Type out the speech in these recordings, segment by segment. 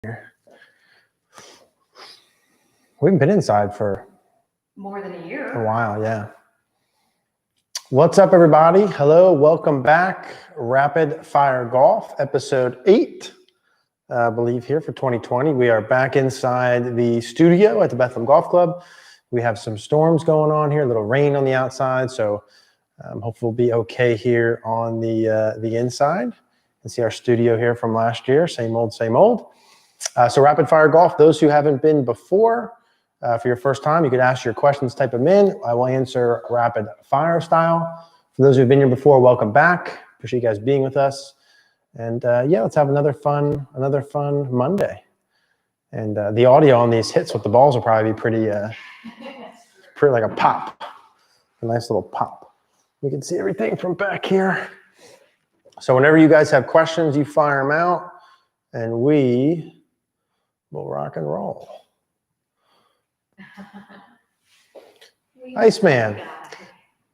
We haven't been inside for more than a year. A while, yeah. What's up, everybody? Hello, welcome back. Rapid Fire Golf, episode 8, I believe, here for 2020. We are back inside the studio at the Bethlehem Golf Club. We have some storms going on here, a little rain on the outside, so hopefully we'll be okay here on the inside. And see our studio here from last year, same old, same old. So Rapid Fire Golf, those who haven't been before, for your first time, you could ask your questions, type them in. I will answer rapid fire style. For those who have been here before, welcome back. Appreciate you guys being with us. And yeah, let's have another fun Monday. And the audio on these hits with the balls will probably be pretty like a pop, a nice little pop. You can see everything from back here. So whenever you guys have questions, you fire them out, and we will rock and roll. Iceman.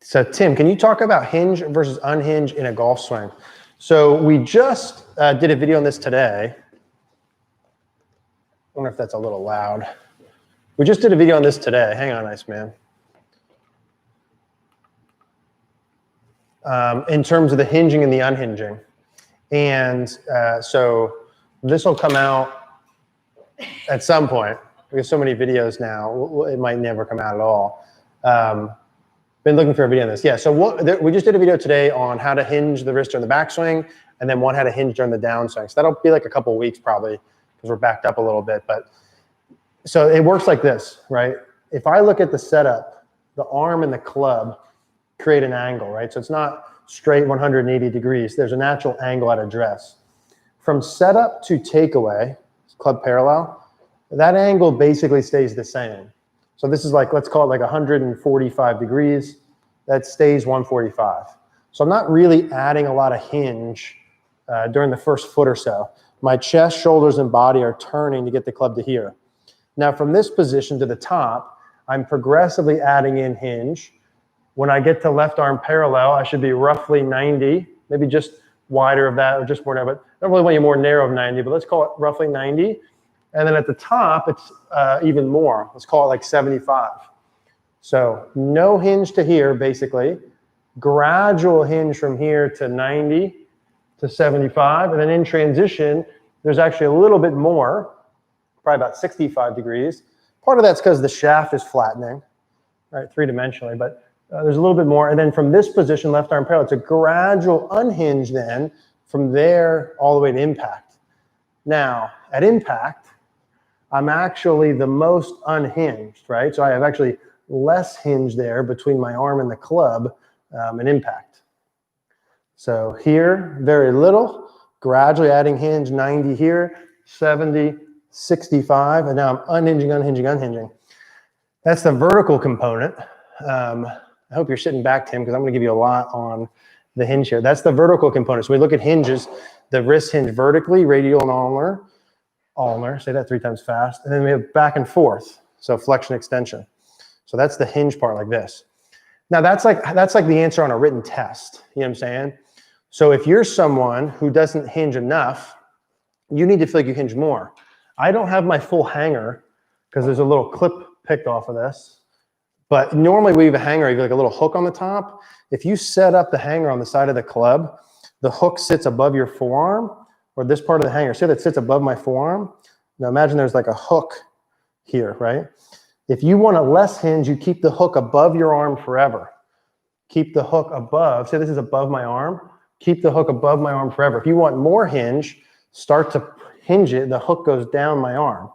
So Tim, can you talk about hinge versus unhinge in a golf swing? So we just did a video on this today. I wonder if that's a little loud. We just did a video on this today. Hang on, Iceman. In terms of the hinging and the unhinging. And so this will come out at some point. We have so many videos now, it might never come out at all. Been looking for a video on this. Yeah, so we just did a video today on how to hinge the wrist during the backswing, and then one how to hinge during the downswing. So that'll be like a couple weeks probably, because we're backed up a little bit. But so it works like this, right? If I look at the setup, the arm and the club create an angle, right? So it's not straight 180 degrees. There's a natural angle at address. From setup to takeaway, club parallel, that angle basically stays the same. So this is like, let's call it like 145 degrees. That stays 145. So I'm not really adding a lot of hinge during the first foot or so. My chest, shoulders, and body are turning to get the club to here. Now from this position to the top, I'm progressively adding in hinge. When I get to left arm parallel, I should be roughly 90, maybe just wider of that or just more narrow, but I don't really want you more narrow of 90, but let's call it roughly 90. And then at the top, it's even more. Let's call it like 75. So no hinge to here, basically. Gradual hinge from here to 90 to 75. And then in transition, there's actually a little bit more, probably about 65 degrees. Part of that's because the shaft is flattening, right, three-dimensionally, but there's a little bit more. And then from this position, left arm parallel, it's a gradual unhinge then from there all the way to impact. Now, at impact, I'm actually the most unhinged, right? So I have actually less hinge there between my arm and the club and impact. So here, very little, gradually adding hinge, 90 here, 70, 65, and now I'm unhinging, unhinging, unhinging. That's the vertical component. I hope you're sitting back, Tim, because I'm going to give you a lot on the hinge here. That's the vertical component. So we look at hinges, the wrist hinge vertically, radial and ulnar, say that 3 times fast, and then we have back and forth, so flexion extension. So that's the hinge part like this. Now that's like the answer on a written test, you know what I'm saying? So if you're someone who doesn't hinge enough, you need to feel like you hinge more. I don't have my full hanger because there's a little clip picked off of this, but normally we have a hanger, you have like a little hook on the top. If you set up the hanger on the side of the club, the hook sits above your forearm, or this part of the hanger, see that sits above my forearm? Now imagine there's like a hook here, right? If you want a less hinge, you keep the hook above your arm forever. Keep the hook above, say this is above my arm, keep the hook above my arm forever. If you want more hinge, start to hinge it, the hook goes down my arm.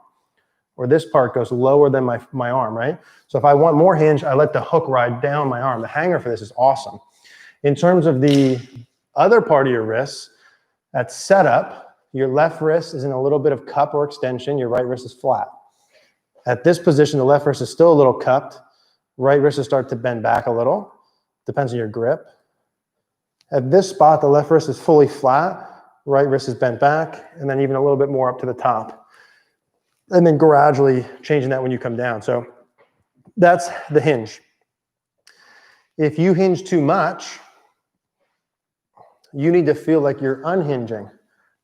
Or this part goes lower than my arm, right? So if I want more hinge, I let the hook ride down my arm. The hanger for this is awesome. In terms of the other part of your wrist, at setup, your left wrist is in a little bit of cup or extension, your right wrist is flat. At this position, the left wrist is still a little cupped, right wrist will start to bend back a little, depends on your grip. At this spot, the left wrist is fully flat, right wrist is bent back, and then even a little bit more up to the top. And then gradually changing that when you come down. So that's the hinge. If you hinge too much, you need to feel like you're unhinging.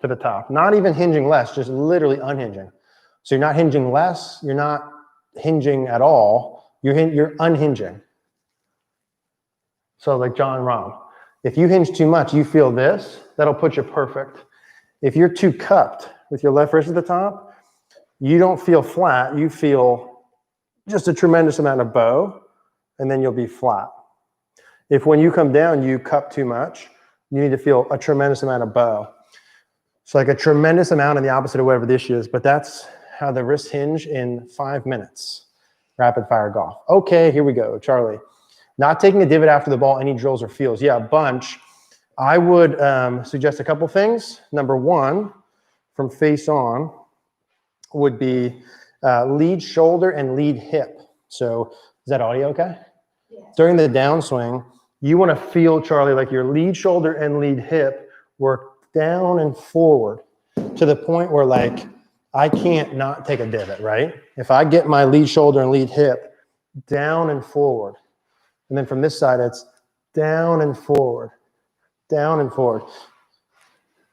to the top. Not even hinging less, just literally unhinging. So you're not hinging less, you're not hinging at all, you're unhinging. So like John Rahm, if you hinge too much, you feel this, that'll put you perfect. If you're too cupped with your left wrist at the top, you don't feel flat, you feel just a tremendous amount of bow, and then you'll be flat. If when you come down, you cup too much, you need to feel a tremendous amount of bow. So like a tremendous amount in the opposite of whatever the issue is, but that's how the wrists hinge in 5 minutes. Rapid fire golf. Okay, here we go, Charlie. Not taking a divot after the ball, any drills or feels. Yeah, a bunch. I would suggest a couple things. Number one, from face on, would be lead shoulder and lead hip. So is that audio okay? Yeah. During the downswing, you want to feel, Charlie, like your lead shoulder and lead hip work down and forward to the point where like I can't not take a divot, right? If I get my lead shoulder and lead hip down and forward, and then from this side, it's down and forward, down and forward.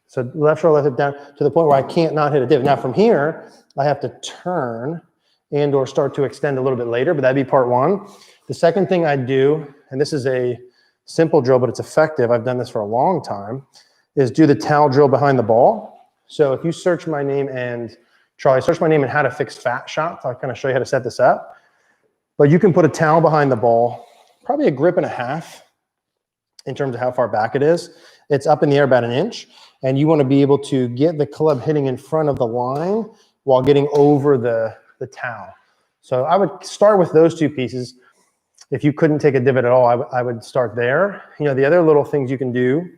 So left shoulder, left hip down to the point where I can't not hit a divot. Now from here, I have to turn and or start to extend a little bit later, but that'd be part one. The second thing I do, and this is a simple drill, but it's effective, I've done this for a long time, is do the towel drill behind the ball. So if you search my name and, Charlie, search my name and how to fix fat shots, I'll kind of show you how to set this up. But you can put a towel behind the ball, probably a grip and a half in terms of how far back it is. It's up in the air about 1 inch, and you want to be able to get the club hitting in front of the line while getting over the towel. So I would start with those two pieces. If you couldn't take a divot at all, I would start there. You know, the other little things you can do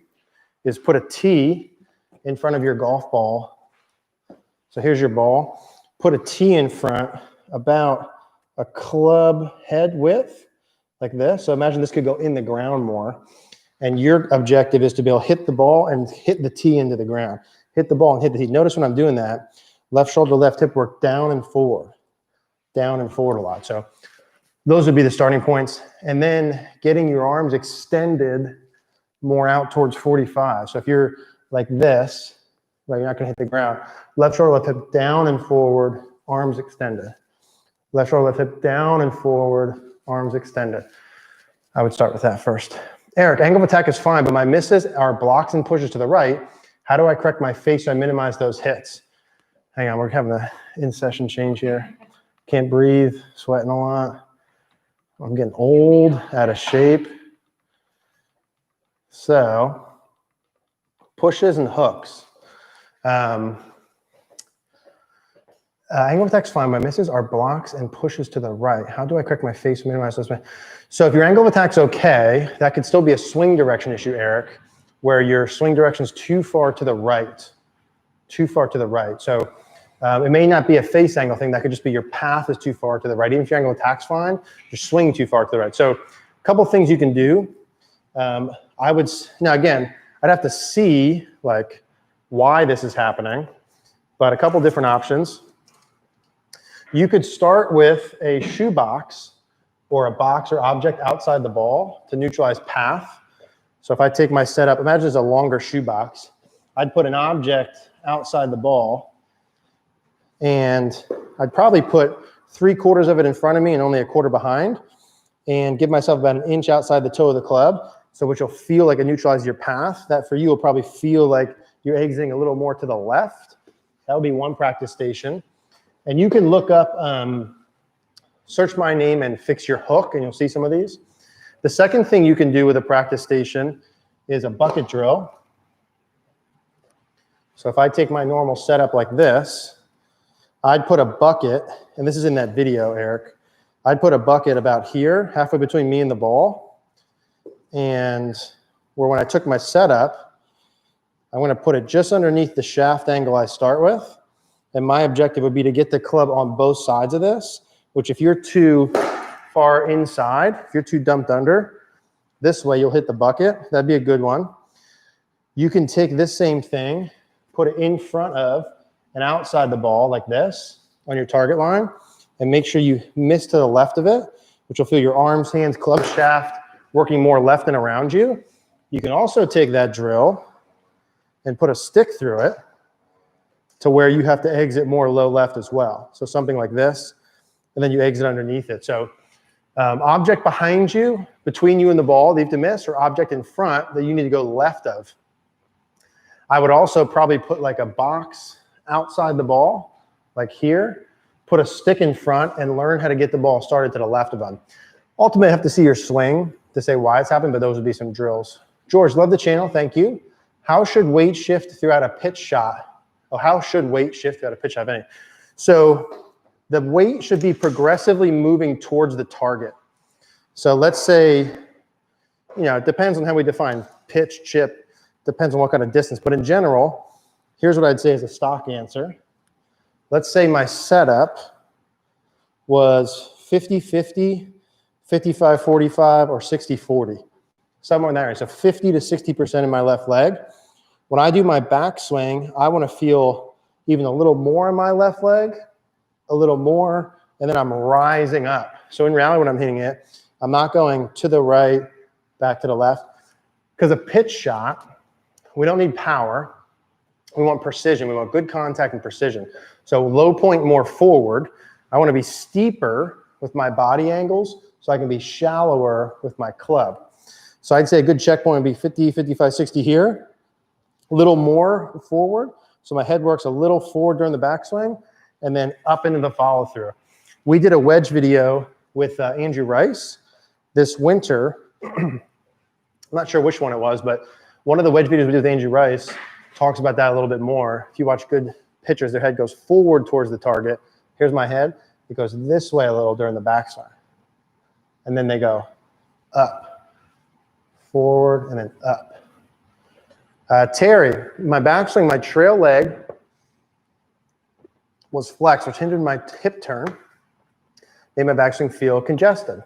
is put a tee in front of your golf ball. So here's your ball. Put a tee in front about a club head width, like this. So imagine this could go in the ground more. And your objective is to be able to hit the ball and hit the tee into the ground. Hit the ball and hit the tee. Notice when I'm doing that, left shoulder, left hip work down and forward a lot. So those would be the starting points. And then getting your arms extended more out towards 45. So if you're like this, right, you're not gonna hit the ground. Left shoulder, left hip down and forward, arms extended. Left shoulder, left hip down and forward, arms extended. I would start with that first. Eric, angle of attack is fine, but my misses are blocks and pushes to the right. How do I correct my face so I minimize those hits? Hang on, we're having an in-session change here. Can't breathe, sweating a lot. I'm getting old, out of shape. So, pushes and hooks. Angle of attack's fine. My misses are blocks and pushes to the right. How do I correct my face and minimize those? So if your angle of attack's okay, that could still be a swing direction issue, Eric, where your swing direction's too far to the right. Too far to the right. So it may not be a face angle thing. That could just be your path is too far to the right. Even if your angle of attack's fine, you're swinging too far to the right. So a couple things you can do. I would, now again, I'd have to see like why this is happening, but a couple different options. You could start with a shoebox or a box or object outside the ball to neutralize path. So if I take my setup, imagine it's a longer shoebox. I'd put an object outside the ball and I'd probably put 3/4 of it in front of me and only 1/4 behind and give myself about 1 inch outside the toe of the club. So which will feel like it neutralizes your path. That for you will probably feel like you're exiting a little more to the left. That would be one practice station. And you can look up, search my name and fix your hook, and you'll see some of these. The second thing you can do with a practice station is a bucket drill. So if I take my normal setup like this, I'd put a bucket, and this is in that video, Eric. I'd put a bucket about here, halfway between me and the ball. And where when I took my setup, I'm going to put it just underneath the shaft angle I start with. And my objective would be to get the club on both sides of this, which if you're too far inside, if you're too dumped under, this way you'll hit the bucket. That'd be a good one. You can take this same thing, put it in front of and outside the ball like this on your target line, and make sure you miss to the left of it, which will feel your arms, hands, club shaft working more left and around you. You can also take that drill and put a stick through it to where you have to exit more low left as well. So something like this, and then you exit underneath it. So object behind you, between you and the ball that you have to miss, or object in front that you need to go left of. I would also probably put like a box outside the ball, like here, put a stick in front and learn how to get the ball started to the left of them. Ultimately, I have to see your swing to say why it's happening, but those would be some drills. George, love the channel, thank you. How should weight shift throughout a pitch shot? Oh, how should weight shift throughout a pitch shot, if any? So the weight should be progressively moving towards the target. So let's say, you know, it depends on how we define pitch, chip, depends on what kind of distance. But in general, here's what I'd say is a stock answer. Let's say my setup was 50-50, 55-45, or 60-40. Somewhere in that range. So 50 to 60% in my left leg. When I do my backswing, I want to feel even a little more in my left leg, a little more, and then I'm rising up. So in reality, when I'm hitting it, I'm not going to the right, back to the left. Because a pitch shot, we don't need power. We want precision. We want good contact and precision. So low point more forward. I want to be steeper with my body angles so I can be shallower with my club. So I'd say a good checkpoint would be 50, 55, 60 here. A little more forward. So my head works a little forward during the backswing and then up into the follow through. We did a wedge video with Andrew Rice this winter. I'm not sure which one it was, but one of the wedge videos we did with Andrew Rice talks about that a little bit more. If you watch good pitchers, their head goes forward towards the target. Here's my head. It goes this way a little during the backswing. And then they go up, forward, and then up. Terry, my backswing, my trail leg was flexed, which hindered my hip turn, made my backswing feel congested.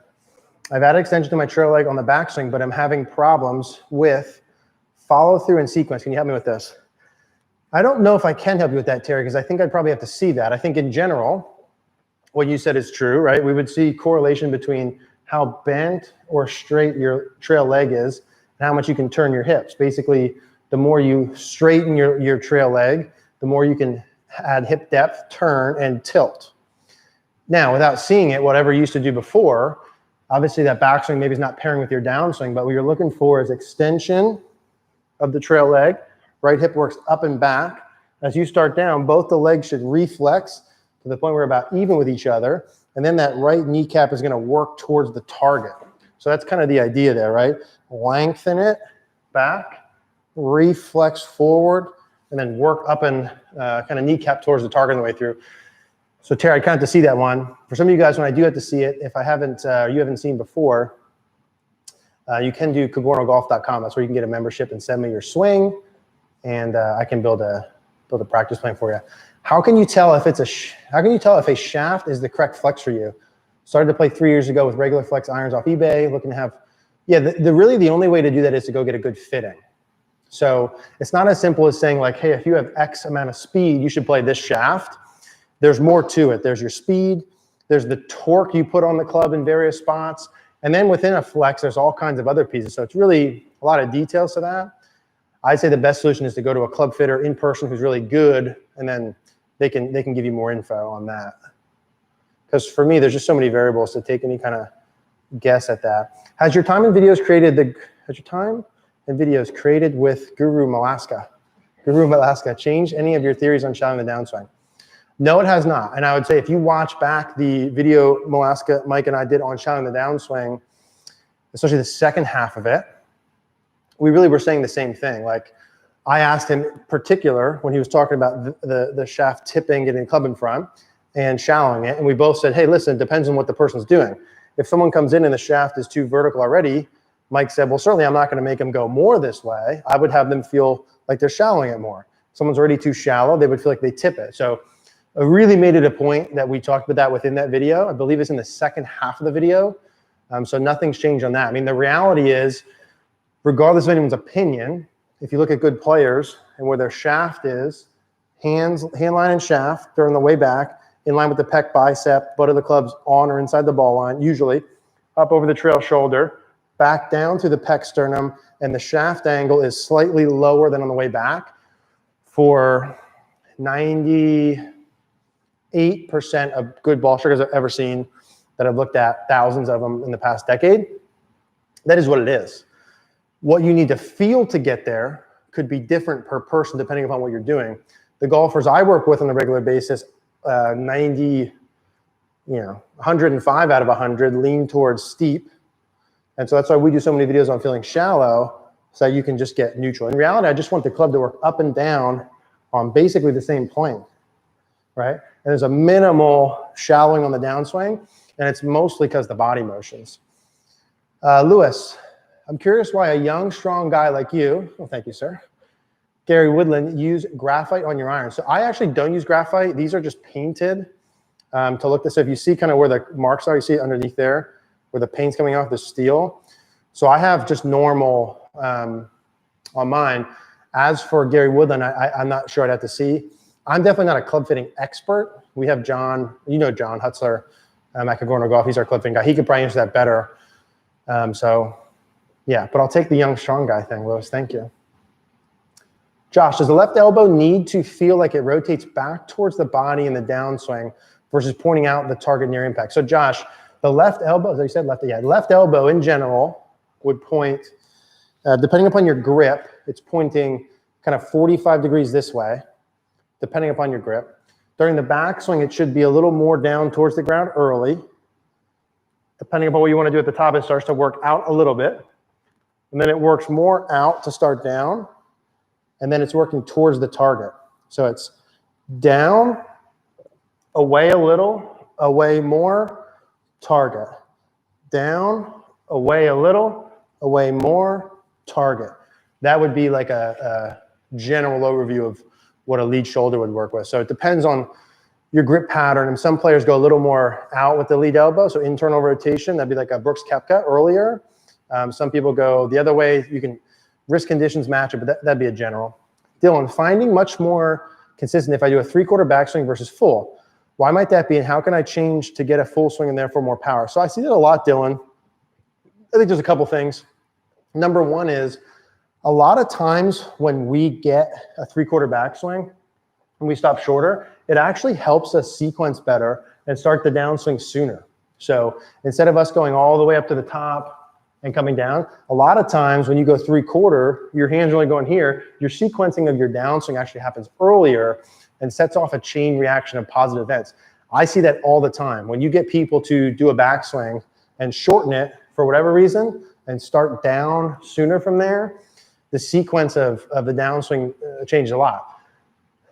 I've added extension to my trail leg on the backswing, but I'm having problems with follow through and sequence. Can you help me with this? I don't know if I can help you with that, Terry, because I think I'd probably have to see that. I think in general, what you said is true, right? We would see correlation between how bent or straight your trail leg is and how much you can turn your hips. Basically, the more you straighten your trail leg, the more you can add hip depth, turn, and tilt. Now, without seeing it, whatever you used to do before, obviously that backswing maybe is not pairing with your downswing, but what you're looking for is extension of the trail leg. Right hip works up and back. As you start down, both the legs should reflex to the point where we're about even with each other. And then that right kneecap is going to work towards the target. So that's kind of the idea there, right? Lengthen it back, reflex forward, and then work up and kind of kneecap towards the target on the way through. So Terry, I kind of have to see that one. For some of you guys, when I do have to see it, if I haven't, you haven't seen before, you can do cogornogolf.com. That's where you can get a membership and send me your swing, and I can build a practice plan for you. How can you tell if it's a shaft is the correct flex for you? Started to play 3 years ago with regular flex irons off eBay, looking to have, really the only way to do that is to go get a good fitting. So it's not as simple as saying like, hey, if you have X amount of speed, you should play this shaft. There's more to it. There's your speed, there's the torque you put on the club in various spots, and then within a flex, there's all kinds of other pieces. So it's really a lot of details to that. I'd say the best solution is to go to a club fitter in person who's really good, and then they can give you more info on that. Because for me, there's just so many variables to take any kind of guess at that. Has your time and videos created with Guru Malaska changed any of your theories on shouting the downswing? No, it has not. And I would say if you watch back the video Mike and I did on shouting the downswing, especially the second half of it, we really were saying the same thing. Like I asked him in particular when he was talking about the shaft tipping, getting the club in front and shallowing it. And we both said, hey, listen, it depends on what the person's doing. If someone comes in and the shaft is too vertical already, Mike said, well, certainly I'm not going to make them go more this way. I would have them feel like they're shallowing it more. If someone's already too shallow, they would feel like they tip it. So I really made it a point that we talked about that within that video. I believe it's in the second half of the video. So nothing's changed on that. I mean, the reality is, regardless of anyone's opinion, if you look at good players and where their shaft is, hand line and shaft, they're on the way back, in line with the pec bicep, butt of the club's on or inside the ball line, usually, up over the trail shoulder, back down to the pec sternum, and the shaft angle is slightly lower than on the way back. For 98% of good ball strikers I've ever seen that I've looked at, thousands of them in the past decade. That is what it is. What you need to feel to get there could be different per person depending upon what you're doing. The golfers I work with on a regular basis, 105 out of 100 lean towards steep. And so that's why we do so many videos on feeling shallow, so that you can just get neutral. In reality, I just want the club to work up and down on basically the same plane, right? And there's a minimal shallowing on the downswing, and it's mostly because of the body motions. Lewis, I'm curious why a young, strong guy like you, well, thank you, sir, Gary Woodland, use graphite on your irons. So I actually don't use graphite. These are just painted to look this. So if you see kind of where the marks are, you see it underneath there, where the paint's coming off the steel. So I have just normal on mine. As for Gary Woodland, I'm not sure. I'd have to see. I'm definitely not a club fitting expert. We have John, you know John Hutzler at Cogorno Golf. He's our club fitting guy. He could probably answer that better. So yeah, but I'll take the young, strong guy thing, Lewis. Thank you. Josh, does the left elbow need to feel like it rotates back towards the body in the downswing versus pointing out the target near impact? So Josh, the left elbow, as I said, left elbow in general would point, depending upon your grip, it's pointing kind of 45 degrees this way, depending upon your grip. During the backswing, it should be a little more down towards the ground early. Depending upon what you want to do at the top, it starts to work out a little bit. And then it works more out to start down. And then it's working towards the target. So it's down, away a little, away more, target. Down, away a little, away more, target. That would be like a general overview of what a lead shoulder would work with. So it depends on your grip pattern. And some players go a little more out with the lead elbow, so internal rotation. That'd be like a Brooks Koepka earlier. Some people go the other way. You can wrist conditions match it, but that'd be a general. Dylan, finding much more consistent if I do a 3/4 backswing versus full. Why might that be, and how can I change to get a full swing and therefore more power? So I see that a lot, Dylan. I think there's a couple things. Number one is a lot of times when we get a 3/4 backswing and we stop shorter, it actually helps us sequence better and start the downswing sooner. So instead of us going all the way up to the top and coming down, a lot of times when you go 3/4, your hands are only going here, your sequencing of your downswing actually happens earlier and sets off a chain reaction of positive events. I see that all the time. When you get people to do a backswing and shorten it for whatever reason and start down sooner from there, the sequence of the downswing changes a lot.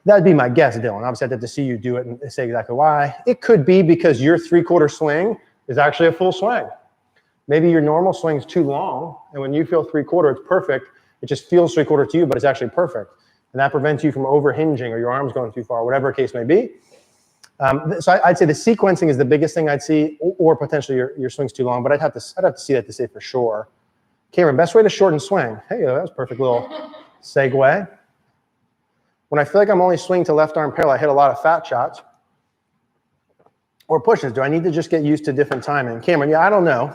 That'd be my guess, Dylan. Obviously, I'd have to see you do it and say exactly why. It could be because your 3/4 swing is actually a full swing. Maybe your normal swing is too long, and when you feel 3/4, it's perfect. It just feels 3/4 to you, but it's actually perfect. And that prevents you from over-hinging or your arms going too far, whatever the case may be. So I'd say the sequencing is the biggest thing I'd see, or potentially your swing's too long, but I'd have to see that to say for sure. Cameron, best way to shorten swing. Hey, that was a perfect little segue. When I feel like I'm only swinging to left arm parallel, I hit a lot of fat shots or pushes. Do I need to just get used to different timing? Cameron, yeah, I don't know.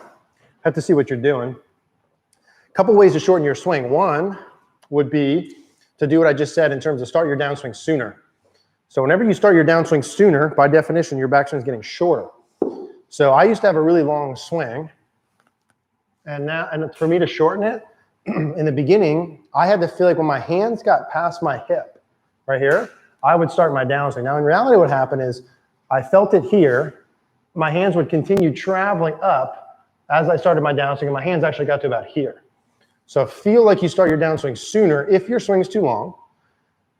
Have to see what you're doing. A couple ways to shorten your swing. One would be to do what I just said in terms of start your downswing sooner. So whenever you start your downswing sooner, by definition, your backswing is getting shorter. So I used to have a really long swing, and for me to shorten it, in the beginning, I had to feel like when my hands got past my hip, right here, I would start my downswing. Now in reality, what happened is I felt it here. My hands would continue traveling up as I started my downswing, and my hands actually got to about here. So feel like you start your downswing sooner if your swing is too long.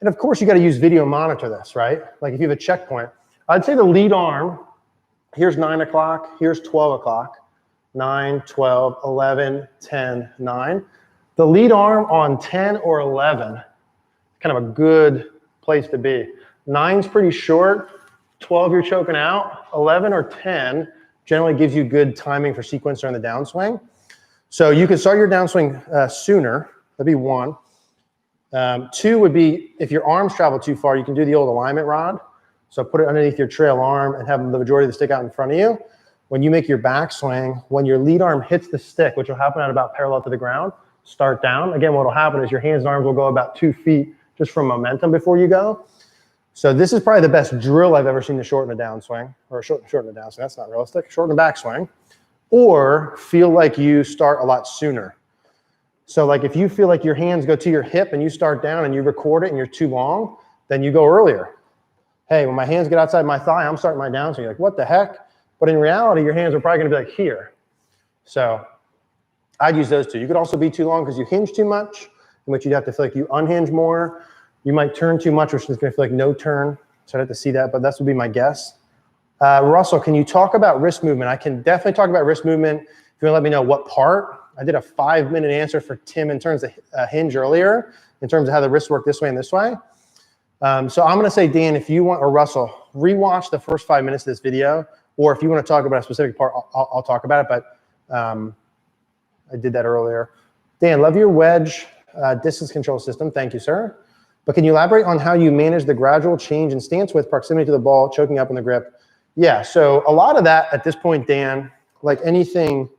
And of course, you got to use video monitor this, right? Like if you have a checkpoint, I'd say the lead arm, here's 9 o'clock, here's 12 o'clock, 9, 12, 11, 10, 9. The lead arm on 10 or 11, kind of a good place to be. 9's pretty short, 12 you're choking out, 11 or 10 generally gives you good timing for sequencer on the downswing. So you can start your downswing sooner. That'd be one. Two would be if your arms travel too far, you can do the old alignment rod. So put it underneath your trail arm and have the majority of the stick out in front of you. When you make your backswing, when your lead arm hits the stick, which will happen at about parallel to the ground, start down. Again, what will happen is your hands and arms will go about 2 feet just from momentum before you go. So this is probably the best drill I've ever seen to shorten a downswing, or shorten a downswing, that's not realistic, shorten a backswing, or feel like you start a lot sooner. So like if you feel like your hands go to your hip and you start down and you record it and you're too long, then you go earlier. Hey, when my hands get outside my thigh, I'm starting my downswing. You're like, what the heck? But in reality, your hands are probably gonna be like here. So I'd use those two. You could also be too long because you hinge too much, in which you'd have to feel like you unhinge more. You might turn too much, which is gonna feel like no turn. So I'd have to see that, but that would be my guess. Russell, can you talk about wrist movement? I can definitely talk about wrist movement. If you wanna let me know what part. I did a 5-minute answer for Tim in terms of hinge earlier, in terms of how the wrists work this way and this way. So I'm gonna say, Dan, if you want, or Russell, rewatch the first 5 minutes of this video, or if you wanna talk about a specific part, I'll talk about it, but I did that earlier. Dan, love your wedge distance control system. Thank you, sir. But can you elaborate on how you manage the gradual change in stance with proximity to the ball, choking up in the grip? Yeah, so a lot of that at this point, Dan, like anything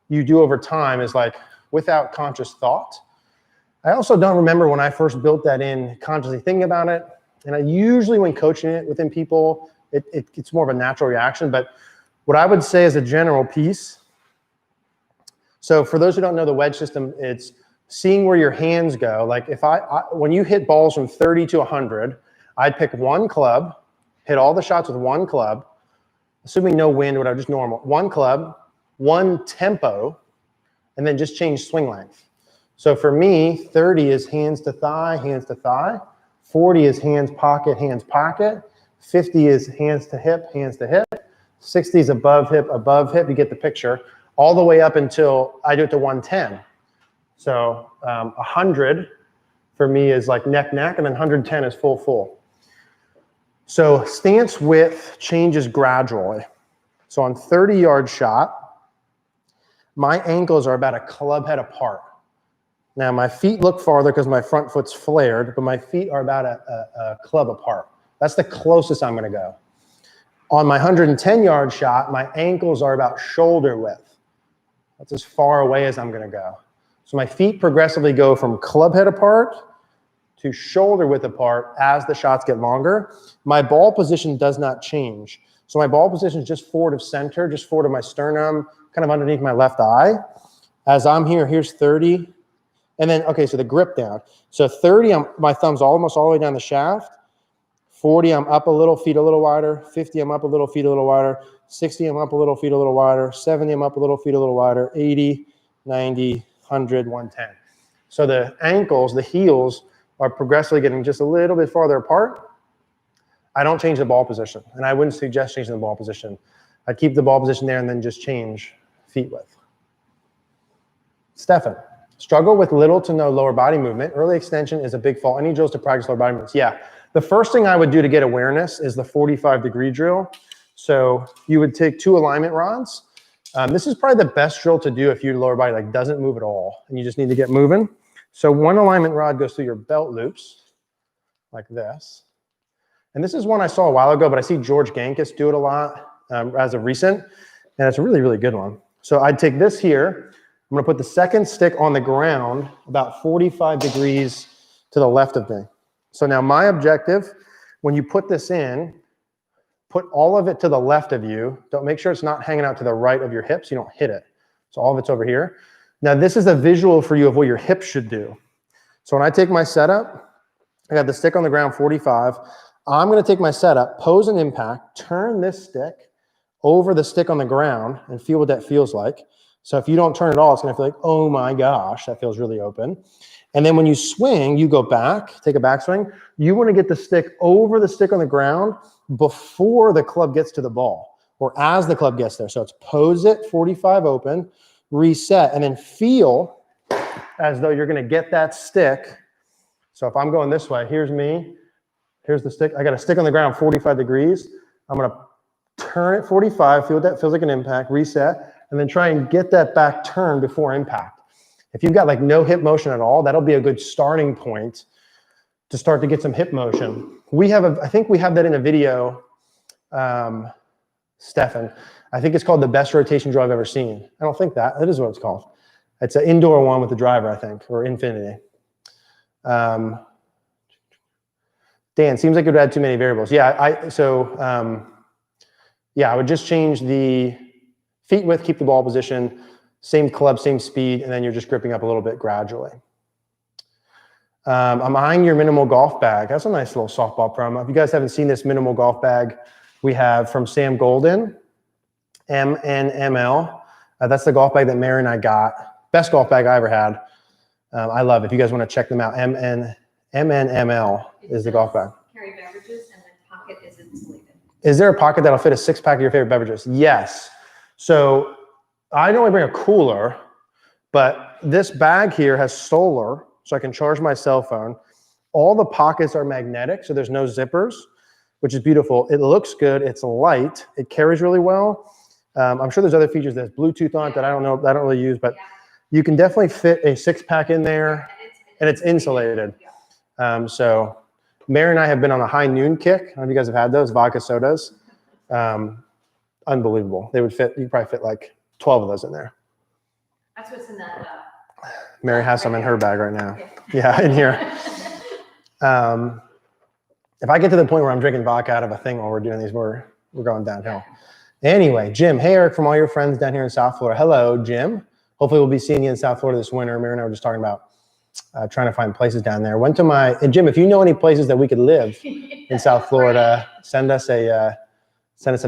you do over time is like without conscious thought. I also don't remember when I first built that in consciously thinking about it. And I usually when coaching it within people, it's more of a natural reaction. But what I would say as a general piece, so for those who don't know the wedge system, it's seeing where your hands go. Like if when you hit balls from 30 to 100, I'd pick one club, hit all the shots with one club, assuming no wind, whatever, just normal. One club, one tempo, and then just change swing length. So for me, 30 is hands to thigh, 40 is hands pocket, 50 is hands to hip, 60 is above hip, you get the picture, all the way up until I do it to 110. So 100 for me is like neck, and then 110 is full. So stance width changes gradually. So on 30-yard shot, my ankles are about a club head apart. Now my feet look farther because my front foot's flared, but my feet are about a club apart. That's the closest I'm gonna go. On my 110-yard shot, my ankles are about shoulder width. That's as far away as I'm gonna go. So my feet progressively go from club head apart to shoulder width apart as the shots get longer. My ball position does not change. So my ball position is just forward of center, just forward of my sternum, kind of underneath my left eye. As I'm here, here's 30. And then, okay, so the grip down. So 30, my thumb's almost all the way down the shaft. 40, I'm up a little, feet a little wider. 50, I'm up a little, feet a little wider. 60, I'm up a little, feet a little wider. 70, I'm up a little, feet a little wider. 80, 90, 100, 110. So the ankles, the heels, are progressively getting just a little bit farther apart. I don't change the ball position, and I wouldn't suggest changing the ball position. I'd keep the ball position there and then just change feet width. Stefan, struggle with little to no lower body movement. Early extension is a big fault. Any drills to practice lower body movements? Yeah. The first thing I would do to get awareness is the 45-degree drill. So you would take 2 alignment rods. This is probably the best drill to do if your lower body like doesn't move at all and you just need to get moving. So 1 alignment rod goes through your belt loops like this. And this is one I saw a while ago, but I see George Gankis do it a lot as of recent. And it's a really, really good one. So I'd take this here. I'm gonna put the second stick on the ground about 45 degrees to the left of me. So now my objective, when you put this in, put all of it to the left of you. Don't make sure it's not hanging out to the right of your hips. You don't hit it. So all of it's over here. Now this is a visual for you of what your hips should do. So when I take my setup, I got the stick on the ground, 45. I'm gonna take my setup, pose an impact, turn this stick over the stick on the ground and feel what that feels like. So if you don't turn at all, it's gonna feel like, oh my gosh, that feels really open. And then when you swing, you go back, take a backswing. You wanna get the stick over the stick on the ground before the club gets to the ball or as the club gets there. So it's pose it, 45 open, reset, and then feel as though you're gonna get that stick. So if I'm going this way, here's me, here's the stick. I got a stick on the ground, 45 degrees. I'm gonna turn it 45, feel what that feels like an impact, reset, and then try and get that back turn before impact. If you've got like no hip motion at all, that'll be a good starting point to start to get some hip motion. I think we have that in a video, Stefan. I think it's called the best rotation drill I've ever seen. I don't think that is what it's called. It's an indoor one with the driver, I think, or Infinity. Dan, seems like it would add too many variables. Yeah, I would just change the feet width, keep the ball position, same club, same speed, and then you're just gripping up a little bit gradually. I'm eyeing your minimal golf bag. That's a nice little softball promo. If you guys haven't seen this minimal golf bag we have from Sam Golden, MNML. That's the golf bag that Mary and I got. Best golf bag I ever had. I love it. If you guys want to check them out, MNML is the golf bag. Carry beverages and the pocket is insulated. Is there a pocket that'll fit a 6-pack of your favorite beverages? Yes. So I normally bring a cooler, but this bag here has solar, so I can charge my cell phone. All the pockets are magnetic, so there's no zippers, which is beautiful. It looks good. It's light. It carries really well. I'm sure there's other features. There's Bluetooth on it that I don't know, I don't really use, but you can definitely fit a 6-pack in there, and it's insulated. So Mary and I have been on a high noon kick. I don't know if you guys have had those vodka sodas. Unbelievable. They would fit. You probably fit like 12 of those in there. That's what's in that. Mary has some in her bag right now. Yeah, in here. If I get to the point where I'm drinking vodka out of a thing while we're doing these, we're going downhill. Anyway, Jim, hey Eric, from all your friends down here in South Florida. Hello, Jim. Hopefully we'll be seeing you in South Florida this winter. Mary and I were just talking about trying to find places down there. And Jim, if you know any places that we could live in South Florida, send us a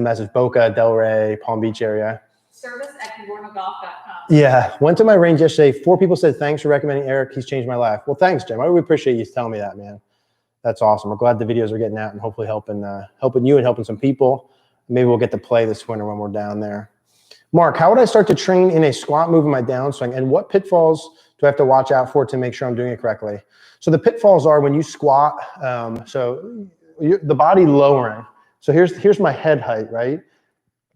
message. Boca, Delray, Palm Beach area. Service@cogornogolf.com. Yeah, went to my range yesterday. 4 people said, thanks for recommending Eric. He's changed my life. Well, thanks, Jim. I really appreciate you telling me that, man. That's awesome. We're glad the videos are getting out and hopefully helping you and helping some people. Maybe we'll get to play this winter when we're down there. Mark, how would I start to train in a squat move in my downswing? And what pitfalls do I have to watch out for to make sure I'm doing it correctly? So the pitfalls are when you squat, the body lowering. So here's my head height, right?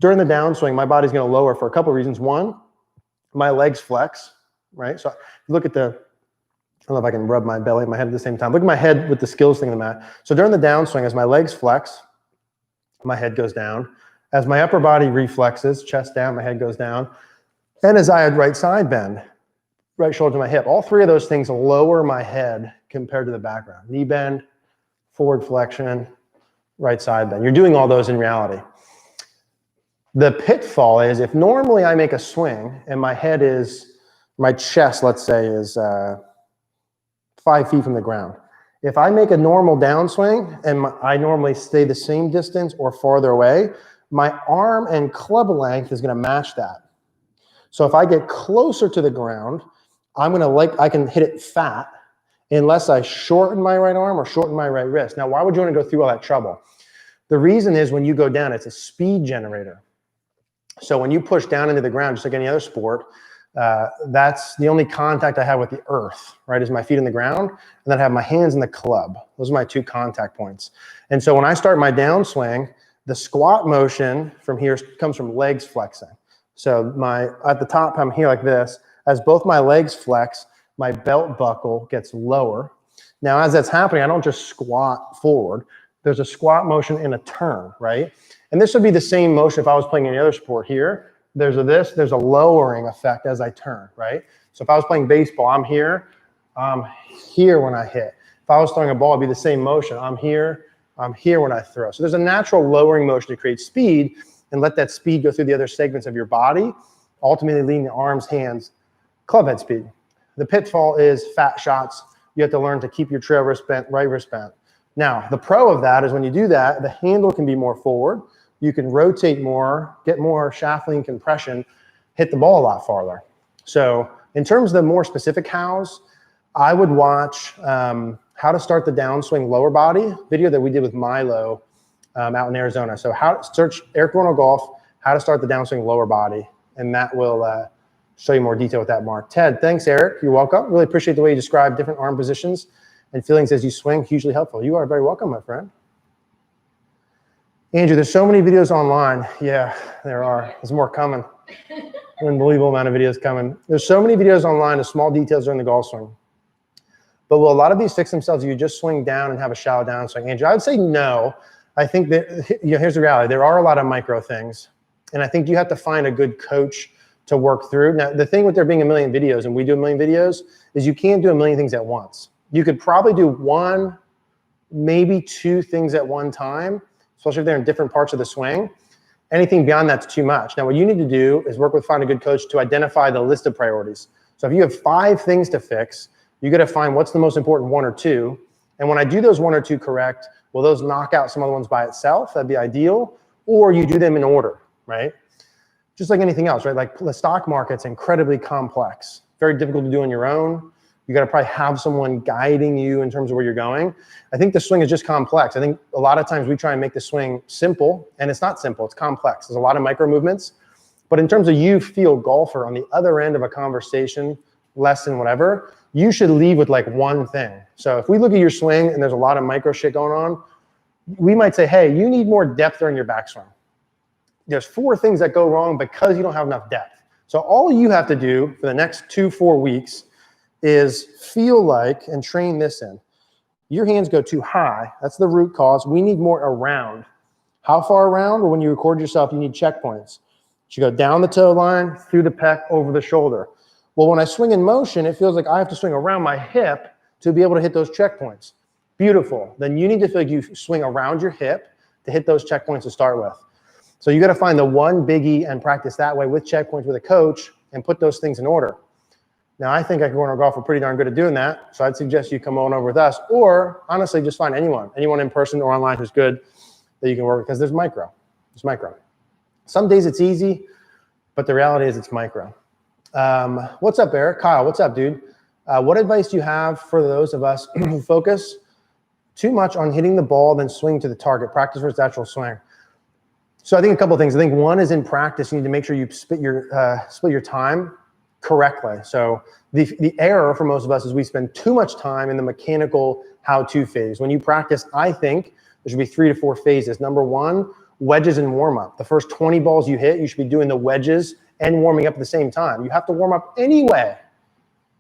During the downswing, my body's going to lower for a couple of reasons. One, my legs flex, right? So look at I don't know if I can rub my belly and my head at the same time. Look at my head with the skills thing in the mat. So during the downswing, as my legs flex, my head goes down. As my upper body reflexes, chest down, my head goes down. And as I had right side bend, right shoulder to my hip, all 3 of those things lower my head compared to the background. Knee bend, forward flexion, right side bend. You're doing all those in reality. The pitfall is if normally I make a swing and my chest, let's say, is 5 feet from the ground. If I make a normal downswing and I normally stay the same distance or farther away, my arm and club length is going to match that. So if I get closer to the ground, I can hit it fat unless I shorten my right arm or shorten my right wrist. Now, why would you want to go through all that trouble? The reason is when you go down, it's a speed generator. So when you push down into the ground, just like any other sport, that's the only contact I have with the earth, right, is my feet in the ground, and then I have my hands in the club. Those are my 2 contact points. And so when I start my downswing, the squat motion from here comes from legs flexing. So at the top, I'm here like this. As both my legs flex, my belt buckle gets lower. Now, as that's happening, I don't just squat forward. There's a squat motion and a turn, right? And this would be the same motion if I was playing any other sport here. There's a lowering effect as I turn, right? So if I was playing baseball, I'm here when I hit. If I was throwing a ball, it'd be the same motion. I'm here when I throw. So there's a natural lowering motion to create speed and let that speed go through the other segments of your body, ultimately leading to arms, hands, club head speed. The pitfall is fat shots. You have to learn to keep your trail wrist bent, right wrist bent. Now, the pro of that is when you do that, the handle can be more forward. You can rotate more, get more shaft lean compression, hit the ball a lot farther. So in terms of the more specific hows, I would watch how to start the downswing lower body video that we did with Milo out in Arizona. So search Eric Cogorno Golf, how to start the downswing lower body, and that will show you more detail with that, Mark. Ted, thanks, Eric. You're welcome. Really appreciate the way you describe different arm positions and feelings as you swing. Hugely helpful. You are very welcome, my friend. Andrew, there's so many videos online. Yeah, there are. There's more coming. An unbelievable amount of videos coming. There's so many videos online of small details during the golf swing. But will a lot of these fix themselves if you just swing down and have a shallow downswing? Andrew, I would say no. I think that, here's the reality. There are a lot of micro things. And I think you have to find a good coach to work through. Now, the thing with there being a million videos, and we do a million videos, is you can't do a million things at once. You could probably do one maybe 2 things at one time, especially if they're in different parts of the swing. Anything beyond that's too much. Now, what you need to do is work with Find a Good Coach to identify the list of priorities. So if you have 5 things to fix, you got to find what's the most important 1 or 2. And when I do those 1 or 2 correct, will those knock out some other ones by itself? That'd be ideal. Or you do them in order, right? Just like anything else, right? Like the stock market's incredibly complex, very difficult to do on your own. You got to probably have someone guiding you in terms of where you're going. I think the swing is just complex. I think a lot of times we try and make the swing simple, and it's not simple, it's complex. There's a lot of micro movements. But in terms of you, field golfer, on the other end of a conversation, lesson, whatever, you should leave with like 1 thing. So if we look at your swing and there's a lot of micro shit going on, we might say, hey, you need more depth during your backswing. There's 4 things that go wrong because you don't have enough depth. So all you have to do for the next 2-4 weeks is feel like, and train this in, your hands go too high. That's the root cause. We need more around. How far around? Or when you record yourself, you need checkpoints. You go down the toe line, through the pec, over the shoulder. Well, when I swing in motion, it feels like I have to swing around my hip to be able to hit those checkpoints. Beautiful. Then you need to feel like you swing around your hip to hit those checkpoints to start with. So you got to find the one biggie and practice that way with checkpoints with a coach and put those things in order. Now, I think Cogorno Golf are pretty darn good at doing that, so I'd suggest you come on over with us, or honestly, just find anyone in person or online who's good that you can work with, because there's micro. Some days it's easy, but the reality is it's micro. What's up, Eric? Kyle, what's up, dude? What advice do you have for those of us who focus too much on hitting the ball, then swing to the target, practice versus actual swing? So I think a couple of things. I think one is in practice, you need to make sure you split your time correctly. So the error for most of us is we spend too much time in the mechanical how-to phase. When you practice, I think there should be 3 to 4 phases. Number 1, wedges and warm-up. The first 20 balls you hit, you should be doing the wedges and warming up at the same time. You have to warm up anyway.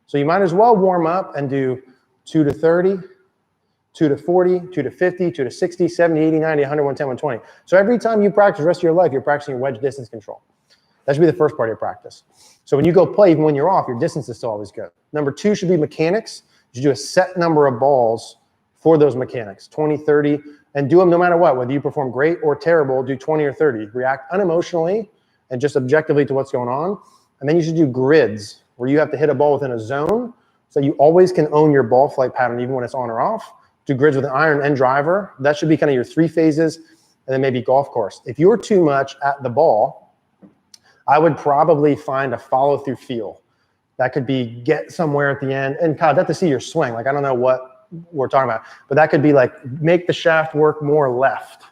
So you might as well warm up and do 2 to 30, 2 to 40, 2 to 50, 2 to 60, 70, 80, 90, 100, 110, 120. So every time you practice the rest of your life, you're practicing your wedge distance control. That should be the first part of your practice. So when you go play, even when you're off, your distance is still always good. Number 2 should be mechanics. You should do a set number of balls for those mechanics, 20, 30, and do them no matter what. Whether you perform great or terrible, do 20 or 30. React unemotionally and just objectively to what's going on. And then you should do grids, where you have to hit a ball within a zone, so you always can own your ball flight pattern even when it's on or off. Do grids with an iron and driver. That should be kind of your 3 phases, and then maybe golf course. If you're too much at the ball, I would probably find a follow-through feel. That could be get somewhere at the end. And Kyle, I'd have to see your swing. Like, I don't know what we're talking about, but that could be like make the shaft work more left.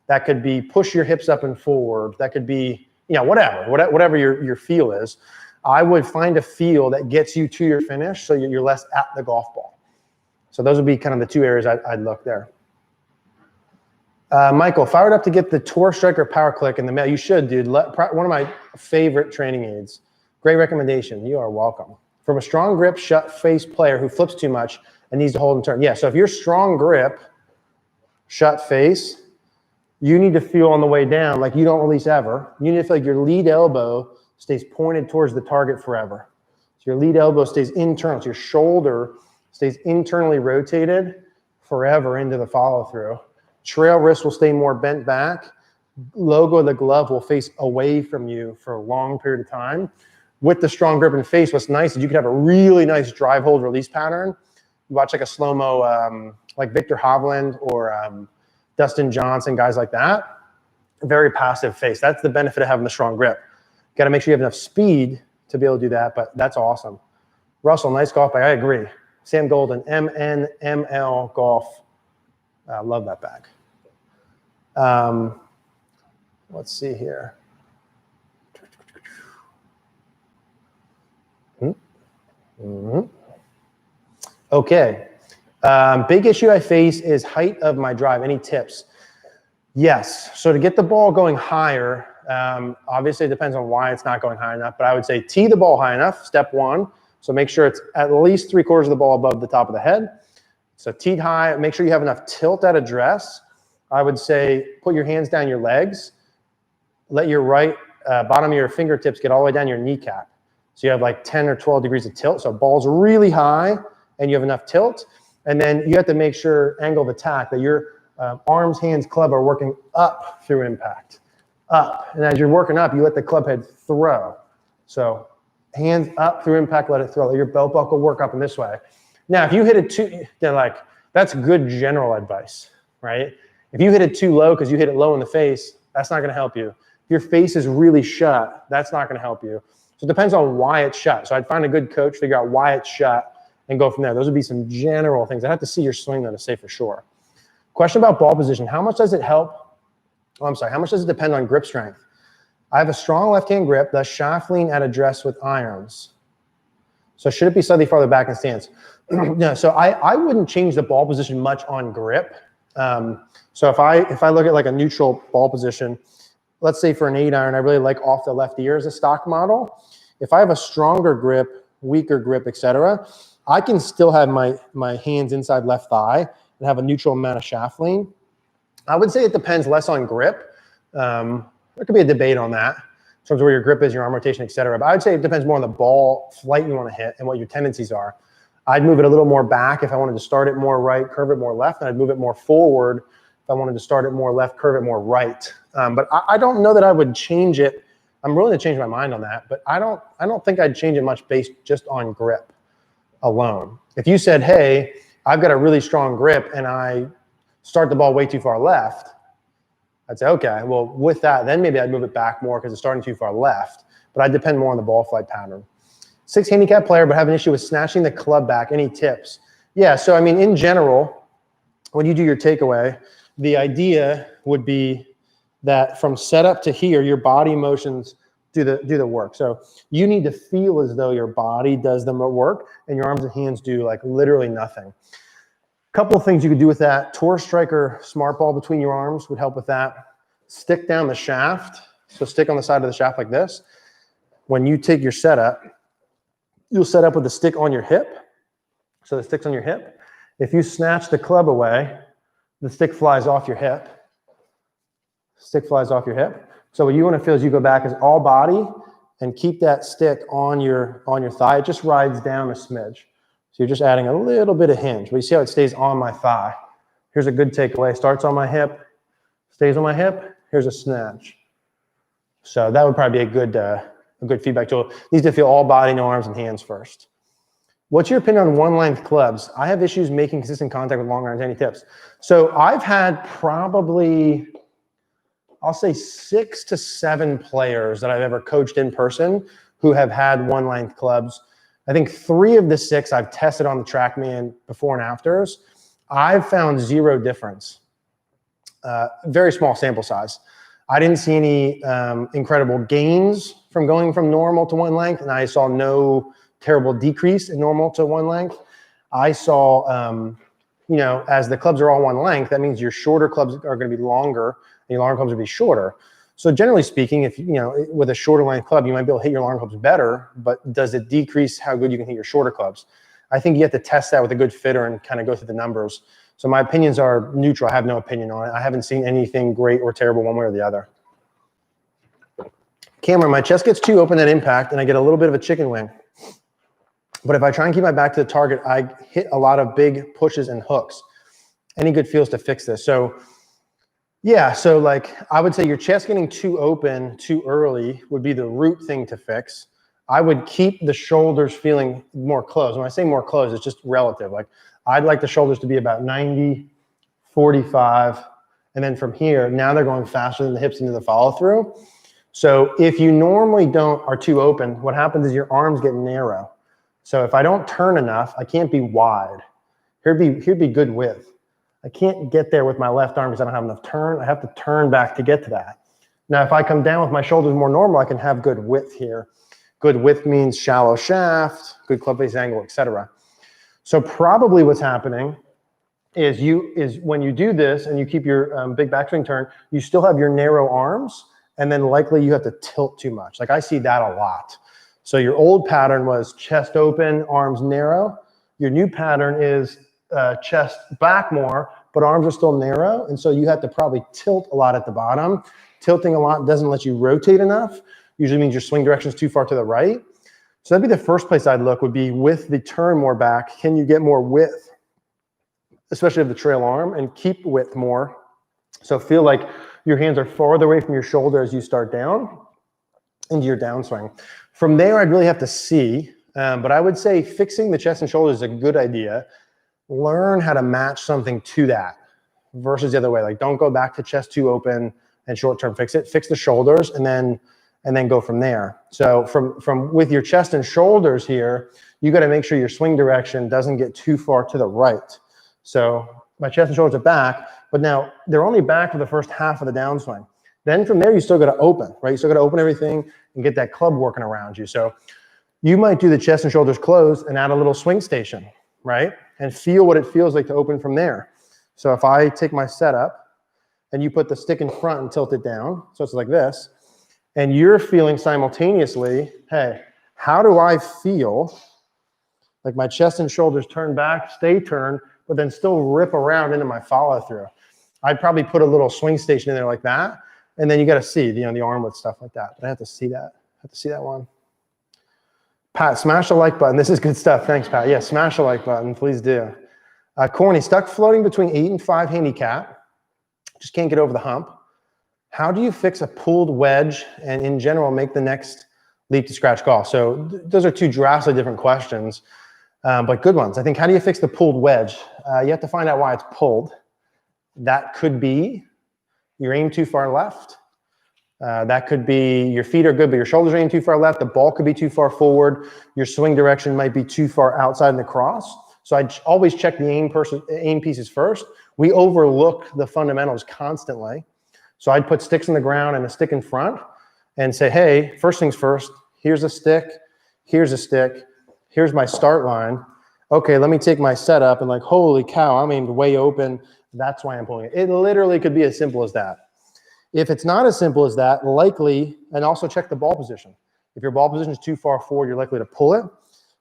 That could be push your hips up and forward. That could be, whatever your feel is. I would find a feel that gets you to your finish so you're less at the golf ball. So those would be kind of the 2 areas I'd look there. Michael, fired up to get the Tour Striker Power Click in the mail. You should, dude. One of my favorite training aids. Great recommendation. You are welcome. From a strong grip, shut face player who flips too much and needs to hold and turn. Yeah, so if you're strong grip, shut face, you need to feel on the way down like you don't release ever. You need to feel like your lead elbow stays pointed towards the target forever. So your lead elbow stays internal. So your shoulder stays internally rotated forever into the follow-through. Trail wrist will stay more bent back. Logo of the glove will face away from you for a long period of time. With the strong grip and face, what's nice is you could have a really nice drive, hold, release pattern. You watch like a slow-mo, like Victor Hovland or Dustin Johnson, guys like that. Very passive face. That's the benefit of having the strong grip. Got to make sure you have enough speed to be able to do that, but that's awesome. Russell, nice golf bag. I agree. Sam Golden, MNML Golf. I love that bag. Let's see here. Okay. Big issue I face is height of my drive. Any tips? Yes. So to get the ball going higher, obviously it depends on why it's not going high enough, but I would say tee the ball high enough, step 1. So make sure it's at least 3/4 of the ball above the top of the head. So teed high, make sure you have enough tilt at address. I would say put your hands down your legs. Let your right bottom of your fingertips get all the way down your kneecap. So you have like 10 or 12 degrees of tilt. So ball's really high and you have enough tilt. And then you have to make sure, angle of attack, that your arms, hands, club are working up through impact. Up. And as you're working up, you let the club head throw. So hands up through impact, let it throw. Let your belt buckle work up in this way. Now, if you hit it too, then like, that's good general advice, right? If you hit it too low because you hit it low in the face, that's not going to help you. If your face is really shut, that's not going to help you. So it depends on why it's shut. So I'd find a good coach, figure out why it's shut, and go from there. Those would be some general things. I'd have to see your swing, though, to say for sure. Question about ball position. How much does it help? Oh, I'm sorry. How much does it depend on grip strength? I have a strong left-hand grip, thus shaft lean at address with irons. So should it be slightly farther back in stance? No, so I wouldn't change the ball position much on grip. So if I look at like a neutral ball position, let's say for an 8-iron, I really like off the left ear as a stock model. If I have a stronger grip, weaker grip, etc., I can still have my hands inside left thigh and have a neutral amount of shaft lean. I would say it depends less on grip. There could be a debate on that in terms of where your grip is, your arm rotation, etc. But I would say it depends more on the ball flight you want to hit and what your tendencies are. I'd move it a little more back if I wanted to start it more right, curve it more left, and I'd move it more forward if I wanted to start it more left, curve it more right. But I don't know that I would change it. I'm willing to change my mind on that, but I don't think I'd change it much based just on grip alone. If you said, hey, I've got a really strong grip and I start the ball way too far left, I'd say, okay, well, with that, then maybe I'd move it back more because it's starting too far left, but I'd depend more on the ball flight pattern. 6 handicap player, but have an issue with snatching the club back. Any tips? Yeah, so I mean, in general, when you do your takeaway, the idea would be that from setup to here, your body motions do the work. So you need to feel as though your body does the work and your arms and hands do like literally nothing. Couple of things you could do with that. Tour striker smart ball between your arms would help with that. Stick down the shaft. So stick on the side of the shaft like this. When you take your setup, you'll set up with the stick on your hip. So the stick's on your hip. If you snatch the club away, the stick flies off your hip. Stick flies off your hip. So what you want to feel is you go back as all body and keep that stick on your thigh. It just rides down a smidge. So you're just adding a little bit of hinge. But you see how it stays on my thigh. Here's a good takeaway. Starts on my hip, stays on my hip. Here's a snatch. So that would probably be a good feedback tool. Needs to feel all body, no arms and hands first. What's your opinion on one-length clubs? I have issues making consistent contact with long irons. Any tips? So I've had probably, I'll say 6 to 7 players that I've ever coached in person who have had one-length clubs. I think 3 of the 6 I've tested on the TrackMan before and afters. I've found 0 difference. Very small sample size. I didn't see any incredible gains from going from normal to one length, and I saw no terrible decrease in normal to one length. I saw, you know, as the clubs are all one length, that means your shorter clubs are going to be longer, and your longer clubs will be shorter. So generally speaking, if you know, with a shorter length club, you might be able to hit your longer clubs better, but does it decrease how good you can hit your shorter clubs? I think you have to test that with a good fitter and kind of go through the numbers. So my opinions are neutral. I have no opinion on it. I haven't seen anything great or terrible one way or the other. Cameron, my chest gets too open at impact and I get a little bit of a chicken wing. But if I try and keep my back to the target, I hit a lot of big pushes and hooks. Any good feels to fix this? So yeah, so like I would say your chest getting too open too early would be the root thing to fix. I would keep the shoulders feeling more closed. When I say more closed, it's just relative. Like I'd like the shoulders to be about 90, 45, and then from here, now they're going faster than the hips into the follow through. So if you normally are too open, what happens is your arms get narrow. So if I don't turn enough, I can't be wide. Here'd be good width. I can't get there with my left arm because I don't have enough turn. I have to turn back to get to that. Now, if I come down with my shoulders more normal, I can have good width here. Good width means shallow shaft, good club face angle, etc. So probably what's happening is when you do this and you keep your big backswing turn, you still have your narrow arms, and then likely you have to tilt too much. Like I see that a lot. So your old pattern was chest open, arms narrow. Your new pattern is chest back more, but arms are still narrow. And so you have to probably tilt a lot at the bottom. Tilting a lot doesn't let you rotate enough. Usually means your swing direction is too far to the right. So that'd be the first place I'd look, would be with the turn more back. Can you get more width? especially of the trail arm, and keep width more. So feel like your hands are farther away from your shoulder as you start down into your downswing. From there, I'd really have to see, but I would say fixing the chest and shoulders is a good idea. Learn how to match something to that versus the other way. Like, don't go back to chest too open and short term fix it. Fix the shoulders and then go from there. So from with your chest and shoulders here, you got to make sure your swing direction doesn't get too far to the right. So my chest and shoulders are back, but now they're only back for the first half of the downswing. Then from there, you still got to open, right? You still got to open everything and get that club working around you. So you might do the chest and shoulders closed and add a little swing station, right? And feel what it feels like to open from there. So if I take my setup and you put the stick in front and tilt it down, so it's like this, and you're feeling simultaneously, hey, how do I feel like my chest and shoulders turn back, stay turned, but then still rip around into my follow through? I'd probably put a little swing station in there like that. And then you got to see, the armlet stuff like that. But I have to see that. I have to see that one. Pat, smash the like button. This is good stuff. Thanks, Pat. Yeah, smash the like button. Please do. Corny, stuck floating between 8 and 5 handicap. Just can't get over the hump. How do you fix a pulled wedge and in general make the next leap to scratch golf? So those are two drastically different questions, but good ones. I think, how do you fix the pulled wedge? You have to find out why it's pulled. That could be you're aimed too far left. That could be your feet are good, but your shoulders are aimed too far left. The ball could be too far forward. Your swing direction might be too far outside in the cross. So I always check the aim pieces first. We overlook the fundamentals constantly. So I'd put sticks in the ground and a stick in front and say, hey, first things first, here's a stick, here's a stick, here's my start line. Okay, let me take my setup and like, holy cow, I'm aimed way open. That's why I'm pulling it. It literally could be as simple as that. If it's not as simple as that, likely, and also check the ball position. If your ball position is too far forward, you're likely to pull it.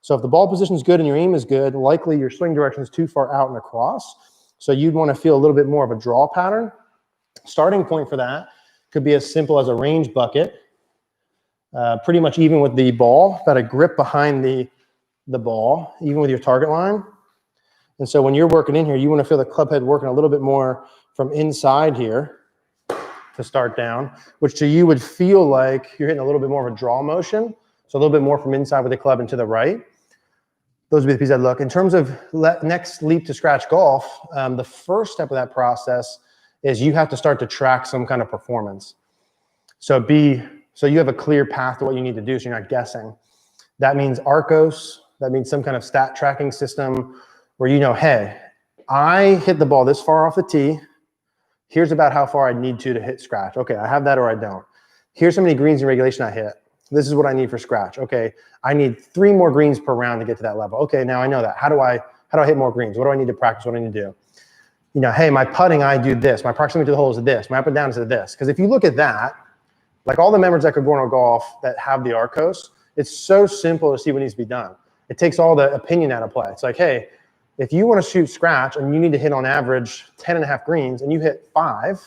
So if the ball position is good and your aim is good, likely your swing direction is too far out and across. So you'd want to feel a little bit more of a draw pattern. Starting point for that could be as simple as a range bucket, pretty much even with the ball, got a grip behind the ball, even with your target line. And so when you're working in here, you want to feel the club head working a little bit more from inside here to start down, which to you would feel like you're hitting a little bit more of a draw motion. So a little bit more from inside with the club and to the right. Those would be the pieces I'd look. In terms of next leap to scratch golf, the first step of that process is you have to start to track some kind of performance. So you have a clear path to what you need to do so you're not guessing. That means Arcos, that means some kind of stat tracking system where you know, hey, I hit the ball this far off the tee. Here's about how far I need to hit scratch. Okay, I have that or I don't. Here's how many greens in regulation I hit. This is what I need for scratch. Okay, I need 3 more greens per round to get to that level. Okay, now I know that. How do I hit more greens? What do I need to practice? What do I need to do? You know, hey, my putting, I do this. My proximity to the hole is this. My up and down is this. Because if you look at that, like all the members at Cogorno Golf that have the Arcos, it's so simple to see what needs to be done. It takes all the opinion out of play. It's like, hey, if you want to shoot scratch and you need to hit on average 10.5 greens and you hit 5,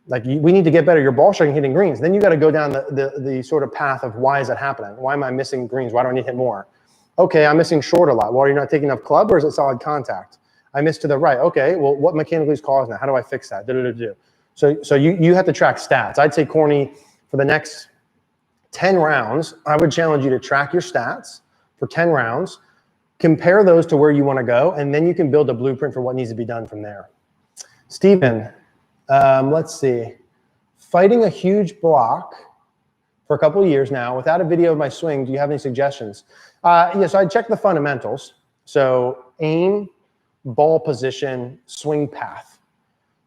like we need to get better. Your ball striking, hitting greens. Then you got to go down the sort of path of why is that happening? Why am I missing greens? Why do I need to hit more? Okay, I'm missing short a lot. Well, are you not taking enough club or is it solid contact? I missed to the right. Okay, well, what mechanically is causing that? How do I fix that? So you have to track stats. I'd say, Corny, for the next 10 rounds, I would challenge you to track your stats for 10 rounds, compare those to where you want to go, and then you can build a blueprint for what needs to be done from there. Steven, let's see. Fighting a huge block for a couple of years now without a video of my swing. Do you have any suggestions? So I'd check the fundamentals. So aim, ball position, swing path.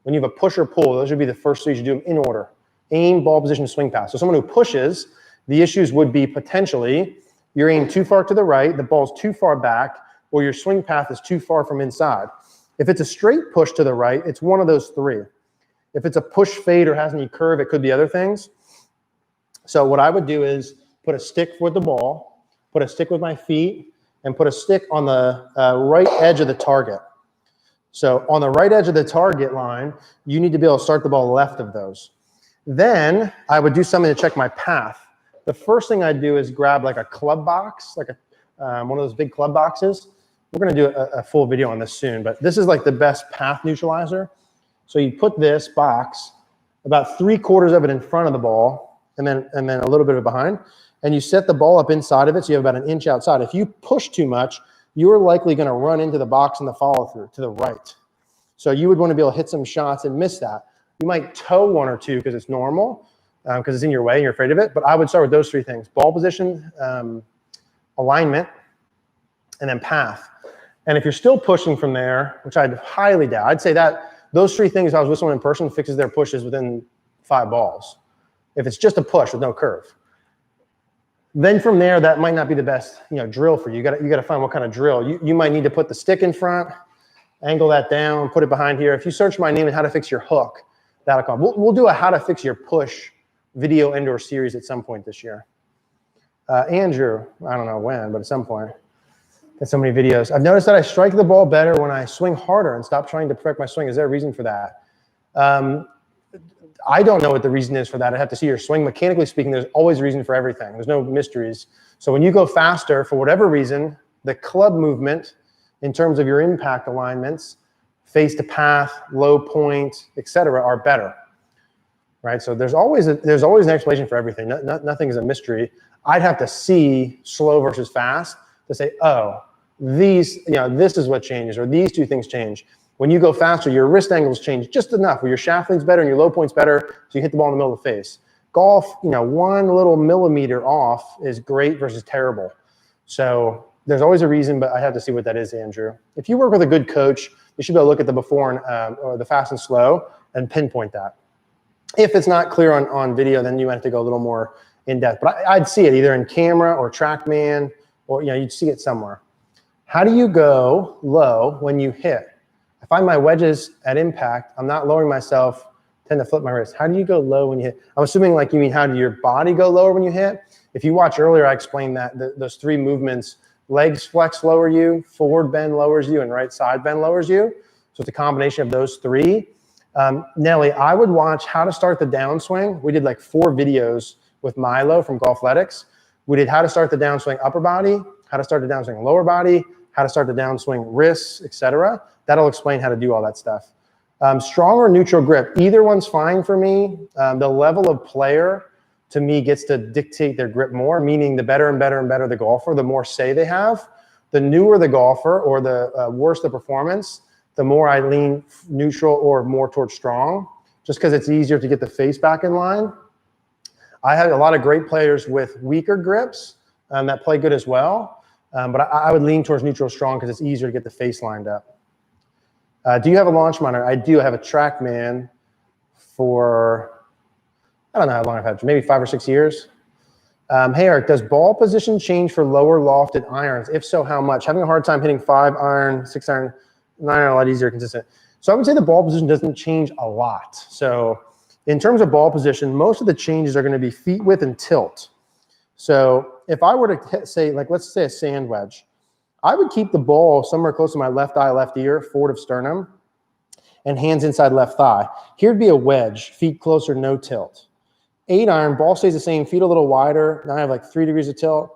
When you have a push or pull, those would be the first 3. You should do them in order. Aim, ball position, swing path. So someone who pushes, the issues would be potentially you're aimed too far to the right, the ball's too far back, or your swing path is too far from inside. If it's a straight push to the right, it's one of those 3. If it's a push fade or has any curve, it could be other things. So what I would do is put a stick with the ball, put a stick with my feet, and put a stick on the right edge of the target. So on the right edge of the target line, you need to be able to start the ball left of those. Then I would do something to check my path. The first thing I'd do is grab like a club box, like one of those big club boxes. We're gonna do a full video on this soon, but this is like the best path neutralizer. So you put this box about 3/4 of it in front of the ball, and then a little bit of it behind, and you set the ball up inside of it, so you have about 1 inch outside. If you push too much, you're likely gonna run into the box in the follow through to the right. So you would wanna be able to hit some shots and miss that. You might toe 1 or 2 because it's normal, because it's in your way and you're afraid of it, but I would start with those 3 things: ball position, alignment, and then path. And if you're still pushing from there, which I'd highly doubt, I'd say that those 3 things, if I was with someone in person, fixes their pushes within 5 balls. If it's just a push with no curve. Then from there, that might not be the best, drill for you. You gotta find what kind of drill. You might need to put the stick in front, angle that down, put it behind here. If you search my name and how to fix your hook, that'll come. We'll do a how to fix your push video indoor series at some point this year. Andrew, I don't know when, but at some point. Got so many videos. I've noticed that I strike the ball better when I swing harder and stop trying to perfect my swing. Is there a reason for that? I don't know what the reason is for that. I have to see your swing. Mechanically speaking, there's always a reason for everything. There's no mysteries. So when you go faster, for whatever reason, the club movement in terms of your impact alignments, face to path, low point, etc., are better. Right? So there's always an explanation for everything. Nothing is a mystery. I'd have to see slow versus fast to say, oh, this is what changes, or these 2 things change. When you go faster, your wrist angles change just enough, where your shaft lean's better and your low point's better, so you hit the ball in the middle of the face. Golf, 1 little millimeter off is great versus terrible. So there's always a reason, but I have to see what that is, Andrew. If you work with a good coach, you should be able to look at the before and or the fast and slow and pinpoint that. If it's not clear on video, then you have to go a little more in depth. But I'd see it either in camera or TrackMan, or you'd see it somewhere. How do you go low when you hit? I find my wedges at impact, I'm not lowering myself, tend to flip my wrist. How do you go low when you hit? I'm assuming like you mean how do your body go lower when you hit? If you watch earlier, I explained that those 3 movements: legs flex lower you, forward bend lowers you, and right side bend lowers you. So it's a combination of those 3. Nelly, I would watch how to start the downswing. We did like 4 videos with Milo from Golfletics. We did how to start the downswing upper body, how to start the downswing lower body, how to start the downswing wrists, etc. That'll explain how to do all that stuff. Strong or neutral grip, either one's fine for me. The level of player, to me, gets to dictate their grip more, meaning the better and better and better the golfer, the more say they have. The newer the golfer, or the worse the performance, the more I lean neutral or more towards strong, just because it's easier to get the face back in line. I have a lot of great players with weaker grips that play good as well, but I would lean towards neutral strong because it's easier to get the face lined up. Do you have a launch monitor? I do. I have a TrackMan for, I don't know how long I've had, maybe 5 or 6 years. Hey Eric, does ball position change for lower lofted irons? If so, how much? Having a hard time hitting 5 iron, 6 iron, 9 iron, a lot easier, consistent. So I would say the ball position doesn't change a lot. So in terms of ball position, most of the changes are going to be feet width and tilt. So if I were to say, like, let's say a sand wedge, I would keep the ball somewhere close to my left eye, left ear, forward of sternum, and hands inside left thigh. Here'd be a wedge, feet closer, no tilt. 8 iron, ball stays the same, feet a little wider. Now I have like 3 degrees of tilt.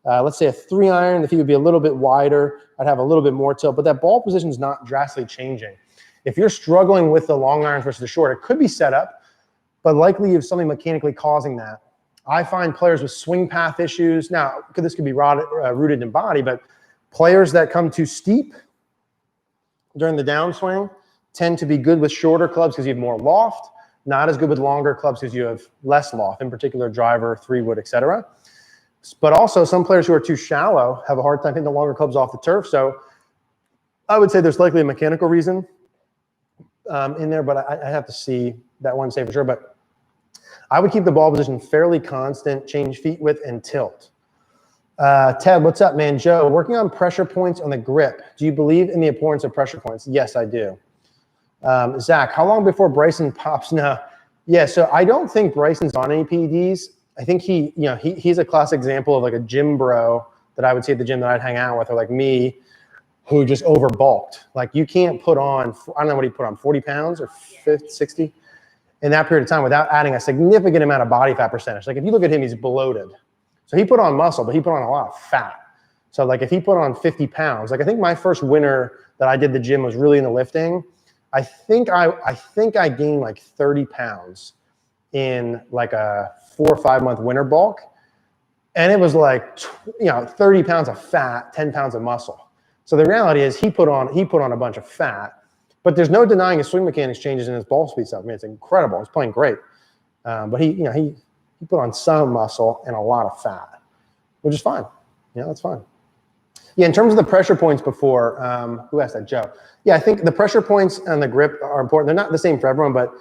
Let's say a 3 iron, the feet would be a little bit wider. I'd have a little bit more tilt, but that ball position is not drastically changing. If you're struggling with the long irons versus the short, it could be set up, but likely you have something mechanically causing that. I find players with swing path issues. Now, this could be rooted in body, but players that come too steep during the downswing tend to be good with shorter clubs because you have more loft, not as good with longer clubs because you have less loft, in particular driver, 3-wood, etc. But also some players who are too shallow have a hard time hitting the longer clubs off the turf. So I would say there's likely a mechanical reason in there, but I have to see that one say for sure. But I would keep the ball position fairly constant, change feet width and tilt. Ted, what's up, man? Joe, working on pressure points on the grip. Do you believe in the importance of pressure points? Yes, I do. Zach, how long before Bryson pops? No. Yeah, so I don't think Bryson's on any PEDs. I think he's a classic example of like a gym bro that I would see at the gym that I'd hang out with, or like me, who just overbulked. Like you can't put on, I don't know what he put on, 40 pounds or 50, 60 in that period of time without adding a significant amount of body fat percentage. Like if you look at him, he's bloated. So he put on muscle, but he put on a lot of fat. So like if he put on 50 pounds, like I think my first winter that I did the gym was really into lifting. I think I gained like 30 pounds in like a 4 or 5 month winter bulk. And it was like, 30 pounds of fat, 10 pounds of muscle. So the reality is he put on a bunch of fat, but there's no denying his swing mechanics changes in his ball speed stuff. I mean, it's incredible. He's playing great. But he put on some muscle and a lot of fat, which is fine. That's fine. Yeah, in terms of the pressure points before, who asked that? Joe. Yeah, I think the pressure points and the grip are important. They're not the same for everyone, but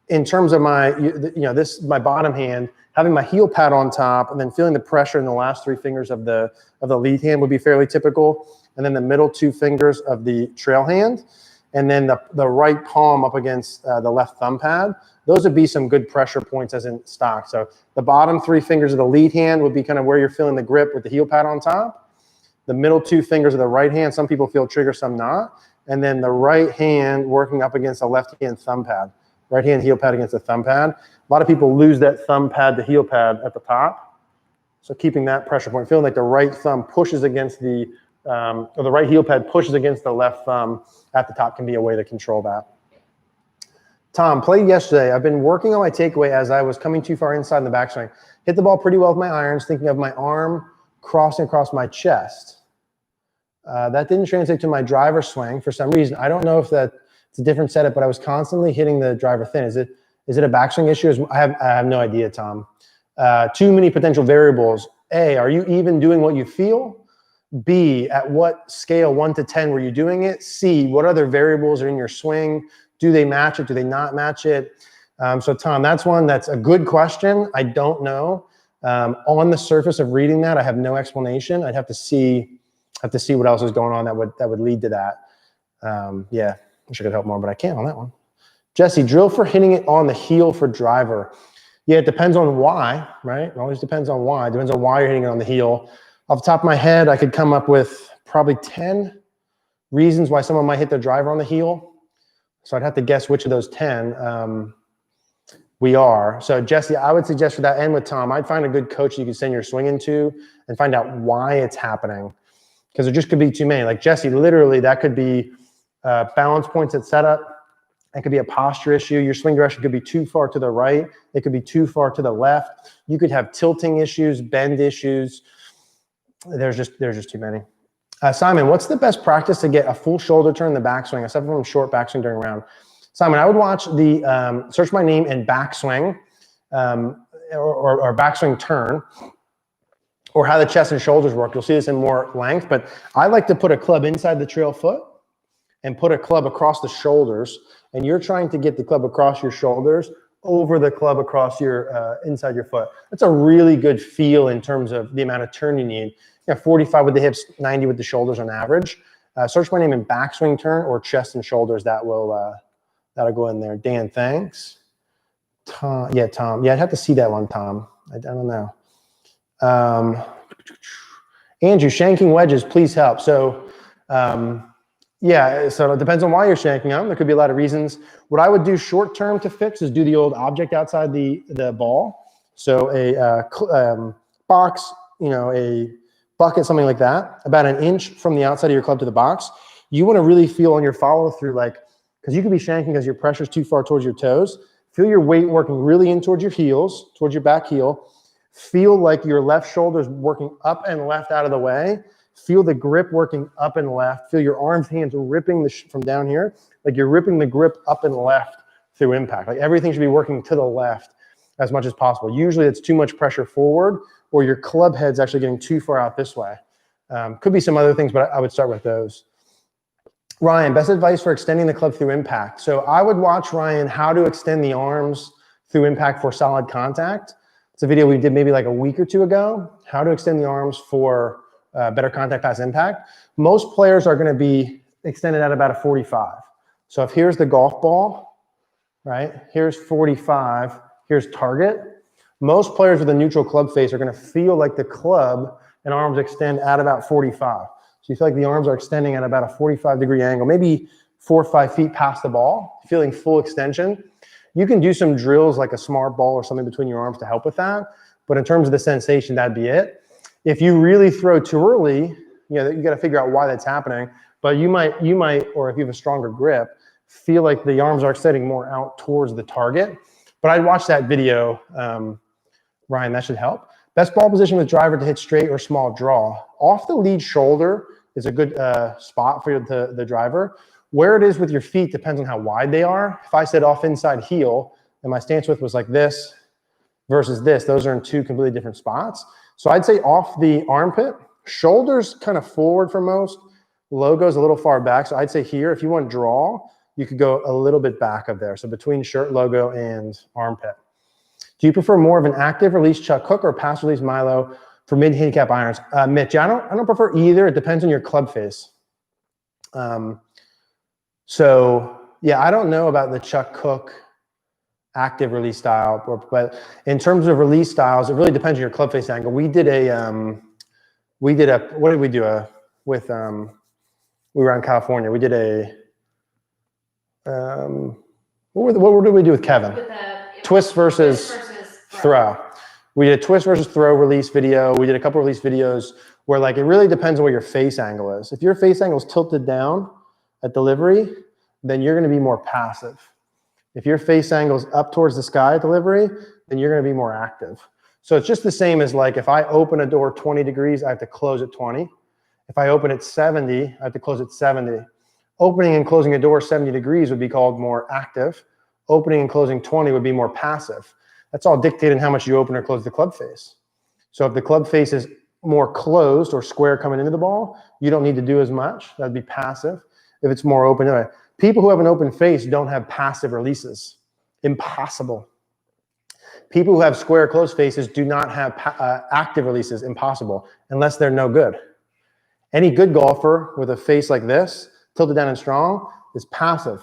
in terms of my bottom hand, having my heel pad on top and then feeling the pressure in the last 3 fingers of the lead hand would be fairly typical. And then the middle 2 fingers of the trail hand, and then the right palm up against the left thumb pad. Those would be some good pressure points as in stock. So the bottom 3 fingers of the lead hand would be kind of where you're feeling the grip with the heel pad on top. The middle 2 fingers of the right hand, some people feel trigger, some not. And then the right hand working up against the left hand thumb pad. Right hand heel pad against the thumb pad. A lot of people lose that thumb pad to heel pad at the top. So keeping that pressure point, feeling like the right thumb pushes against or the right heel pad pushes against the left thumb at the top can be a way to control that. Tom, played yesterday. I've been working on my takeaway as I was coming too far inside in the backswing. Hit the ball pretty well with my irons, thinking of my arm crossing across my chest. That didn't translate to my driver swing for some reason. I don't know if it's a different setup, but I was constantly hitting the driver thin. Is it a backswing issue? I have no idea, Tom. Too many potential variables. A, are you even doing what you feel? B, at what scale 1 to 10 were you doing it? C, what other variables are in your swing? Do they match it? Do they not match it? So Tom, that's a good question. I don't know. On the surface of reading that, I have no explanation. I'd have to see what else is going on that would lead to that. Yeah, wish I could help more, but I can't on that one. Jesse, drill for hitting it on the heel for driver. Yeah, it depends on why, right? It always depends on why. It depends on why you're hitting it on the heel. Off the top of my head, I could come up with probably 10 reasons why someone might hit their driver on the heel. So I'd have to guess which of those 10 we are. So Jesse, I would suggest for that end with Tom, I'd find a good coach you can send your swing into and find out why it's happening. Because there just could be too many. Like Jesse, literally that could be balance points at setup. It could be a posture issue. Your swing direction could be too far to the right. It could be too far to the left. You could have tilting issues, bend issues. There's just too many. Simon, what's the best practice to get a full shoulder turn in the backswing, except from short backswing during a round? Simon, I would watch the search my name and backswing or backswing turn, or how the chest and shoulders work. You'll see this in more length, but I like to put a club inside the trail foot and put a club across the shoulders, and you're trying to get the club across your shoulders over the club across your inside your foot. That's a really good feel in terms of the amount of turn you need. 45 with the hips, 90 with the shoulders on average. Search my name in backswing turn or chest and shoulders. That'll go in there. Dan, thanks. Tom, yeah, I'd have to see that one, Tom. I don't know. Andrew, shanking wedges, please help. So, yeah, so it depends on why you're shanking them. There could be a lot of reasons. What I would do short term to fix is do the old object outside the ball. So a box, a bucket, something like that, about an inch from the outside of your club to the box. You want to really feel on your follow through, because you could be shanking because your pressure's too far towards your toes. Feel your weight working really in towards your heels, towards your back heel. Feel like your left shoulder is working up and left out of the way. Feel the grip working up and left. Feel your arms, hands ripping from down here, like you're ripping the grip up and left through impact. Like everything should be working to the left as much as possible. Usually it's too much pressure forward, or your club head's actually getting too far out this way. Could be some other things, but I would start with those. Ryan, best advice for extending the club through impact. So I would watch, Ryan, how to extend the arms through impact for solid contact. It's a video we did maybe like a week or two ago, how to extend the arms for better contact past impact. Most players are going to be extended at about a 45. So if here's the golf ball, right? Here's 45, here's target. Most players with a neutral club face are going to feel like the club and arms extend at about 45. So you feel like the arms are extending at about a 45-degree angle, maybe 4 or 5 feet past the ball, feeling full extension. You can do some drills like a smart ball or something between your arms to help with that. But in terms of the sensation, that'd be it. If you really throw too early, you know, you got to figure out why that's happening. But you might, or if you have a stronger grip, feel like the arms are extending more out towards the target. But I'd watch that video, Ryan, that should help. Best ball position with driver to hit straight or small draw. Off the lead shoulder is a good spot for the driver. Where it is with your feet depends on how wide they are. If I said off inside heel and my stance width was like this versus this, those are in two completely different spots. So I'd say off the armpit, shoulders kind of forward for most, logo's a little far back. So I'd say here, if you want draw, you could go a little bit back of there. So between shirt logo and armpit. Do you prefer more of an active release Chuck Hook or pass release Milo for mid-handicap irons? Mitch, I don't prefer either. It depends on your club face. So yeah, I don't know about the Chuck Hook active release style, but in terms of release styles, it really depends on your club face angle. We did what did we do with, we were in California. We did what did we do with Kevin? With Twist versus throw. We did a twist versus throw release video. We did a couple release videos where like, it really depends on what your face angle is. If your face angle is tilted down at delivery, then you're going to be more passive. If your face angle is up towards the sky at delivery, then you're going to be more active. So it's just the same as like, if I open a door 20 degrees, I have to close at 20. If I open it 70, I have to close at 70. Opening and closing a door 70 degrees would be called more active. Opening and closing 20 would be more passive. That's all dictated in how much you open or close the club face. So if the club face is more closed or square coming into the ball, you don't need to do as much. That'd be passive. If it's more open, anyway. People who have an open face don't have passive releases. Impossible. People who have square closed faces do not have active releases. Impossible, unless they're no good. Any good golfer with a face like this, tilted down and strong, is passive.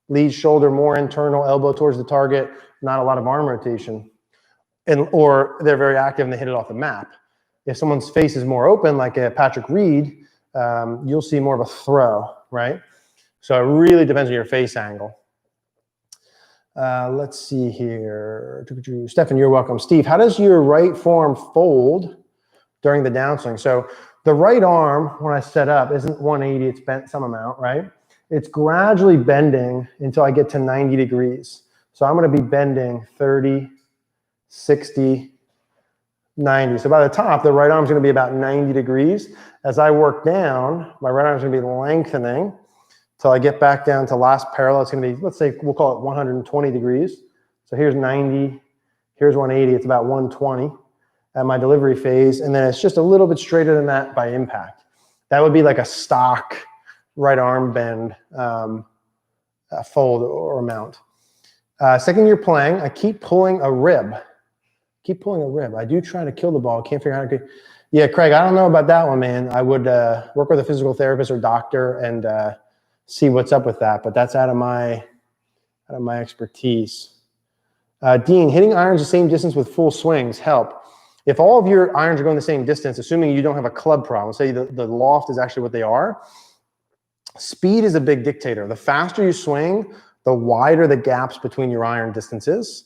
Lead shoulder more internal, elbow towards the target, not a lot of arm rotation. Or they're very active and they hit it off the map. If someone's face is more open, like a Patrick Reed, you'll see more of a throw, right? So it really depends on your face angle. Let's see here. Stefan, you're welcome. Steve, how does your right forearm fold during the downswing? So the right arm, when I set up, isn't 180, it's bent some amount, right? It's gradually bending until I get to 90 degrees. So I'm going to be bending 30, 60, 90. So by the top, the right arm is going to be about 90 degrees. As I work down, my right arm is going to be lengthening till I get back down to last parallel. It's going to be, let's say, we'll call it 120 degrees. So here's 90, here's 180. It's about 120 at my delivery phase. And then it's just a little bit straighter than that by impact. That would be like a stock right arm bend fold or mount. Second year playing, I keep pulling a rib. I do try to kill the ball. Can't figure out how to. Yeah, Craig, I don't know about that one, man. I would work with a physical therapist or doctor and see what's up with that. But that's out of my expertise. Dean, hitting irons the same distance with full swings help. If all of your irons are going the same distance, assuming you don't have a club problem, say the loft is actually what they are, speed is a big dictator. The faster you swing, the wider the gaps between your iron distances.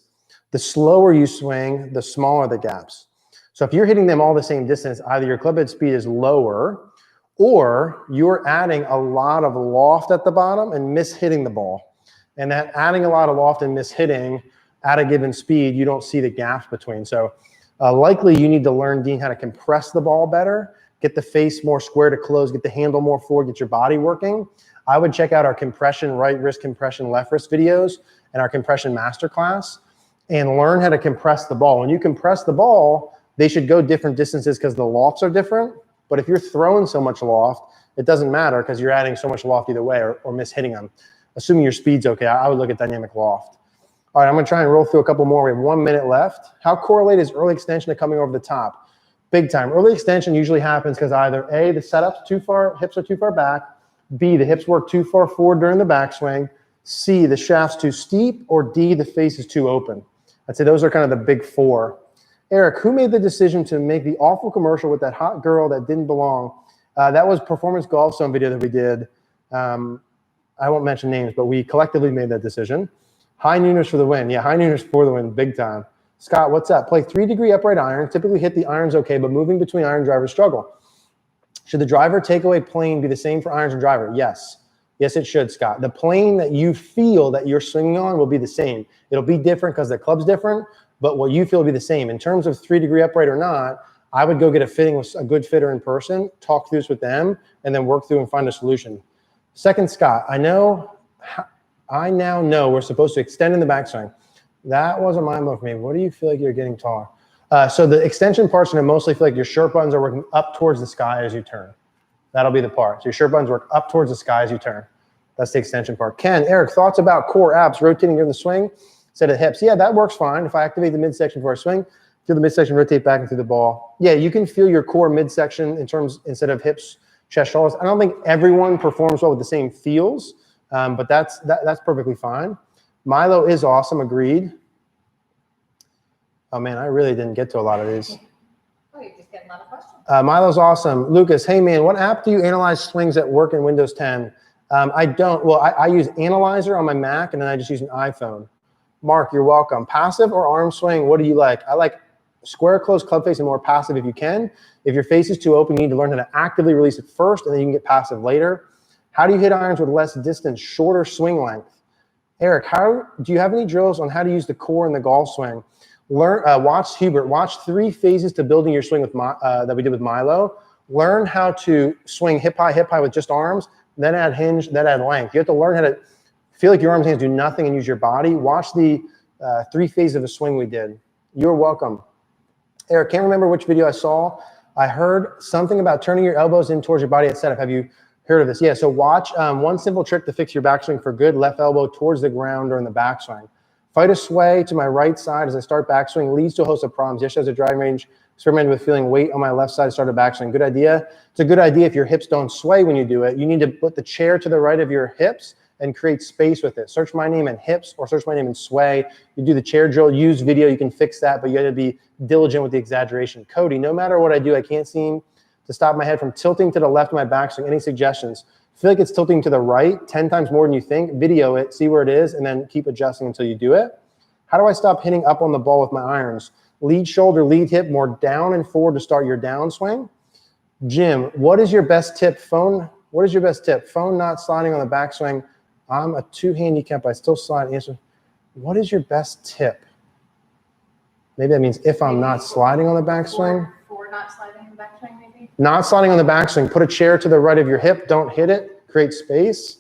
The slower you swing, the smaller the gaps. So if you're hitting them all the same distance, either your club head speed is lower or you're adding a lot of loft at the bottom and mishitting the ball. And that adding a lot of loft and mishitting at a given speed, you don't see the gaps between. So likely you need to learn, Dean, how to compress the ball better, get the face more square to close, get the handle more forward, get your body working. I would check out our compression, right wrist compression, left wrist videos and our compression masterclass and learn how to compress the ball. When you compress the ball, they should go different distances because the lofts are different. But if you're throwing so much loft, it doesn't matter because you're adding so much loft either way or mishitting them. Assuming your speed's okay, I would look at dynamic loft. All right, I'm going to try and roll through a couple more. We have 1 minute left. How correlated is early extension to coming over the top? Big time. Early extension usually happens because either A, the setup's too far, hips are too far back, B, the hips work too far forward during the backswing, C, the shaft's too steep, or D, the face is too open. I'd say those are kind of the big four. Eric, who made the decision to make the awful commercial with that hot girl that didn't belong? That was Performance Golf Zone video that we did. I won't mention names, but we collectively made that decision. High nooners for the win. Yeah, high nooners for the win, big time. Scott, what's up? Play 3-degree upright iron. Typically hit the irons okay, but moving between iron and driver struggle. Should the driver takeaway plane be the same for irons and driver? Yes. Yes, it should, Scott. The plane that you feel that you're swinging on will be the same. It'll be different because the club's different, but what you feel will be the same. In terms of 3-degree upright or not, I would go get a fitting with a good fitter in person, talk through this with them, and then work through and find a solution. Second, Scott, I now know we're supposed to extend in the backswing. That wasn't my move for me. What do you feel like you're getting taller? So the extension part's going to mostly feel like your shirt buttons are working up towards the sky as you turn. That'll be the part. So your shirt buttons work up towards the sky as you turn. That's the extension part. Ken, Eric, thoughts about core abs rotating during the swing instead of hips? Yeah, that works fine. If I activate the midsection before I swing, feel the midsection rotate back and through the ball. Yeah, you can feel your core midsection instead of hips, chest, shoulders. I don't think everyone performs well with the same feels, but that's perfectly fine. Milo is awesome, agreed. Oh man, I really didn't get to a lot of these. Oh, you're just getting a lot of questions. Milo's awesome. Lucas, hey man, what app do you analyze swings at work in Windows 10? I don't. Well, I use Analyzer on my Mac, and then I just use an iPhone. Mark, you're welcome. Passive or arm swing, what do you like? I like square close club face and more passive if you can. If your face is too open, you need to learn how to actively release it first, and then you can get passive later. How do you hit irons with less distance, shorter swing length? Eric, do you have any drills on how to use the core in the golf swing? Watch Hubert. Watch 3 phases to building your swing with that we did with Milo. Learn how to swing hip high with just arms, then add hinge, then add length. You have to learn how to feel like your arms and hands do nothing and use your body. Watch the 3 phases of a swing we did. You're welcome. Eric, can't remember which video I saw. I heard something about turning your elbows in towards your body at setup. Have you heard of this? Yeah, so watch one simple trick to fix your backswing for good. Left elbow towards the ground during the backswing. Fight a sway to my right side as I start backswing leads to a host of problems. Yesterday, as a driving range, experimented with feeling weight on my left side to start a backswing. Good idea. It's a good idea if your hips don't sway when you do it. You need to put the chair to the right of your hips and create space with it. Search my name in hips or search my name in sway. You do the chair drill, use video, you can fix that, but you got to be diligent with the exaggeration. Cody, no matter what I do, I can't seem to stop my head from tilting to the left of my backswing. Any suggestions? Feel like it's tilting to the right 10 times more than you think. Video it, see where it is, and then keep adjusting until you do it. How do I stop hitting up on the ball with my irons? Lead shoulder, lead hip, more down and forward to start your downswing. Jim, what is your best tip? What is your best tip? Phone not sliding on the backswing. I'm a 2 handicap. I still slide. Answer. What is your best tip? Maybe that means if I'm not sliding on the backswing. For not sliding on the backswing, maybe? Not sliding on the backswing. Put a chair to the right of your hip. Don't hit it. Create space.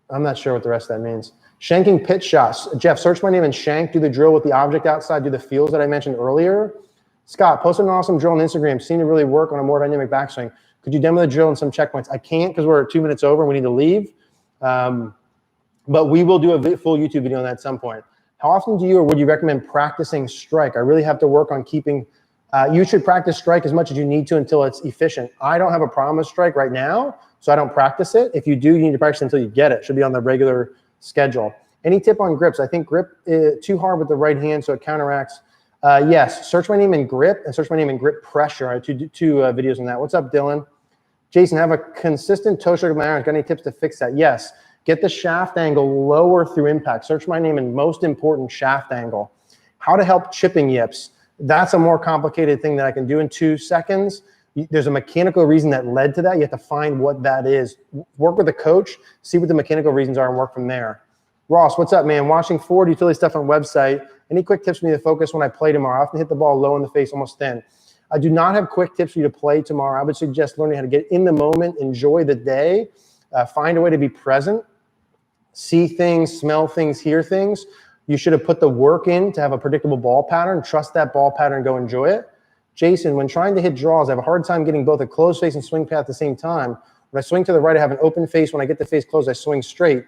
I'm not sure what the rest of that means. Shanking pitch shots. Jeff, search my name and shank. Do the drill with the object outside. Do the feels that I mentioned earlier. Scott, post an awesome drill on Instagram. Seem to really work on a more dynamic backswing. Could you demo the drill and some checkpoints? I can't because we're 2 minutes over and we need to leave. But we will do a full YouTube video on that at some point. How often do you or would you recommend practicing strike? I really have to work on keeping, you should practice strike as much as you need to until it's efficient. I don't have a problem with strike right now, so I don't practice it. If you do, you need to practice until you get it. It should be on the regular schedule. Any tip on grips? I think grip is too hard with the right hand, so it counteracts. Yes, search my name in grip and search my name in grip pressure. I have two videos on that. What's up, Dylan? Jason, have a consistent toe stroke of my irons. Got any tips to fix that? Yes. Get the shaft angle lower through impact. Search my name in most important shaft angle. How to help chipping yips. That's a more complicated thing that I can do in 2 seconds. There's a mechanical reason that led to that. You have to find what that is. Work with a coach, see what the mechanical reasons are, and work from there. Ross, what's up, man? Watching Ford utility stuff on website. Any quick tips for me to focus when I play tomorrow? I often hit the ball low in the face, almost thin. I do not have quick tips for you to play tomorrow. I would suggest learning how to get in the moment, enjoy the day, find a way to be present, see things, smell things, hear things. You should have put the work in to have a predictable ball pattern. Trust that ball pattern, go enjoy it. Jason, when trying to hit draws, I have a hard time getting both a closed face and swing path at the same time. When I swing to the right, I have an open face. When I get the face closed, I swing straight.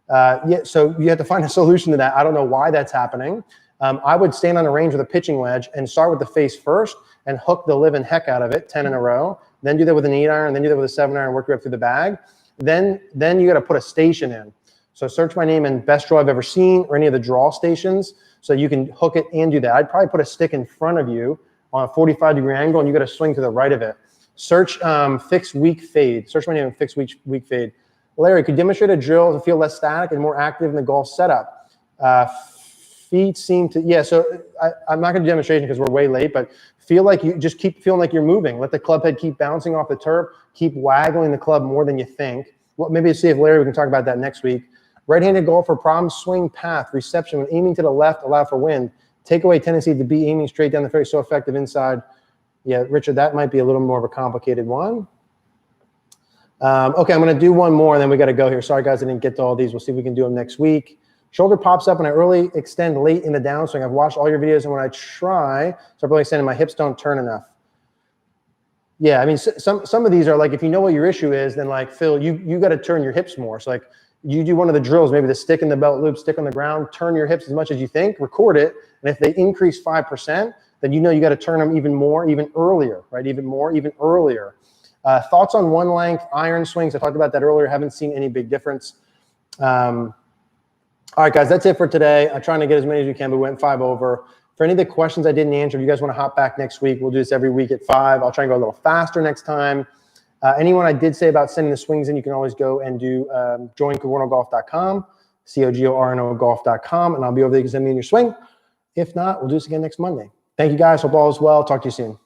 So you have to find a solution to that. I don't know why that's happening. I would stand on a range with a pitching wedge and start with the face first and hook the living heck out of it, 10 in a row. Then do that with an 8 iron, then do that with a 7 iron, work your way up through the bag. Then you got to put a station in. So search my name in best draw I've ever seen or any of the draw stations so you can hook it and do that. I'd probably put a stick in front of you on a 45-degree angle and you got to swing to the right of it. Search fixed weak fade. Search my name in fixed weak fade. Larry, could you demonstrate a drill to feel less static and more active in the golf setup? feet seem to, yeah, so I'm not going to do demonstration because we're way late, but feel like you just keep feeling like you're moving. Let the club head keep bouncing off the turf. Keep waggling the club more than you think. Well, maybe see if Larry, we can talk about that next week. Right-handed golfer, problem swing path, reception. When aiming to the left, allow for wind. Takeaway tendency to be aiming straight down the fairway, so effective inside. Yeah, Richard, that might be a little more of a complicated one. Okay, I'm going to do one more, and then we got to go here. Sorry, guys, I didn't get to all these. We'll see if we can do them next week. Shoulder pops up, and I early extend late in the downswing. I've watched all your videos, and when I try, so I'm really extending, my hips don't turn enough. Yeah, I mean, some of these are like, if you know what your issue is, then like, Phil, you got to turn your hips more. So like, you do one of the drills, maybe the stick in the belt loop, stick on the ground, turn your hips as much as you think, record it, and if they increase 5%, then you know you got to turn them even more, even earlier, right? Even more, even earlier. Thoughts on one length, iron swings. I talked about that earlier. Haven't seen any big difference. All right, guys, that's it for today. I'm trying to get as many as we can, but we went 5 over. For any of the questions I didn't answer, if you guys want to hop back next week, we'll do this every week at 5. I'll try and go a little faster next time. Anyone I did say about sending the swings in, you can always go and do join CogornoGolf.com, COGORNO golf.com, and I'll be over there. You can send me in your swing. If not, we'll do this again next Monday. Thank you, guys. Hope all is well. Talk to you soon.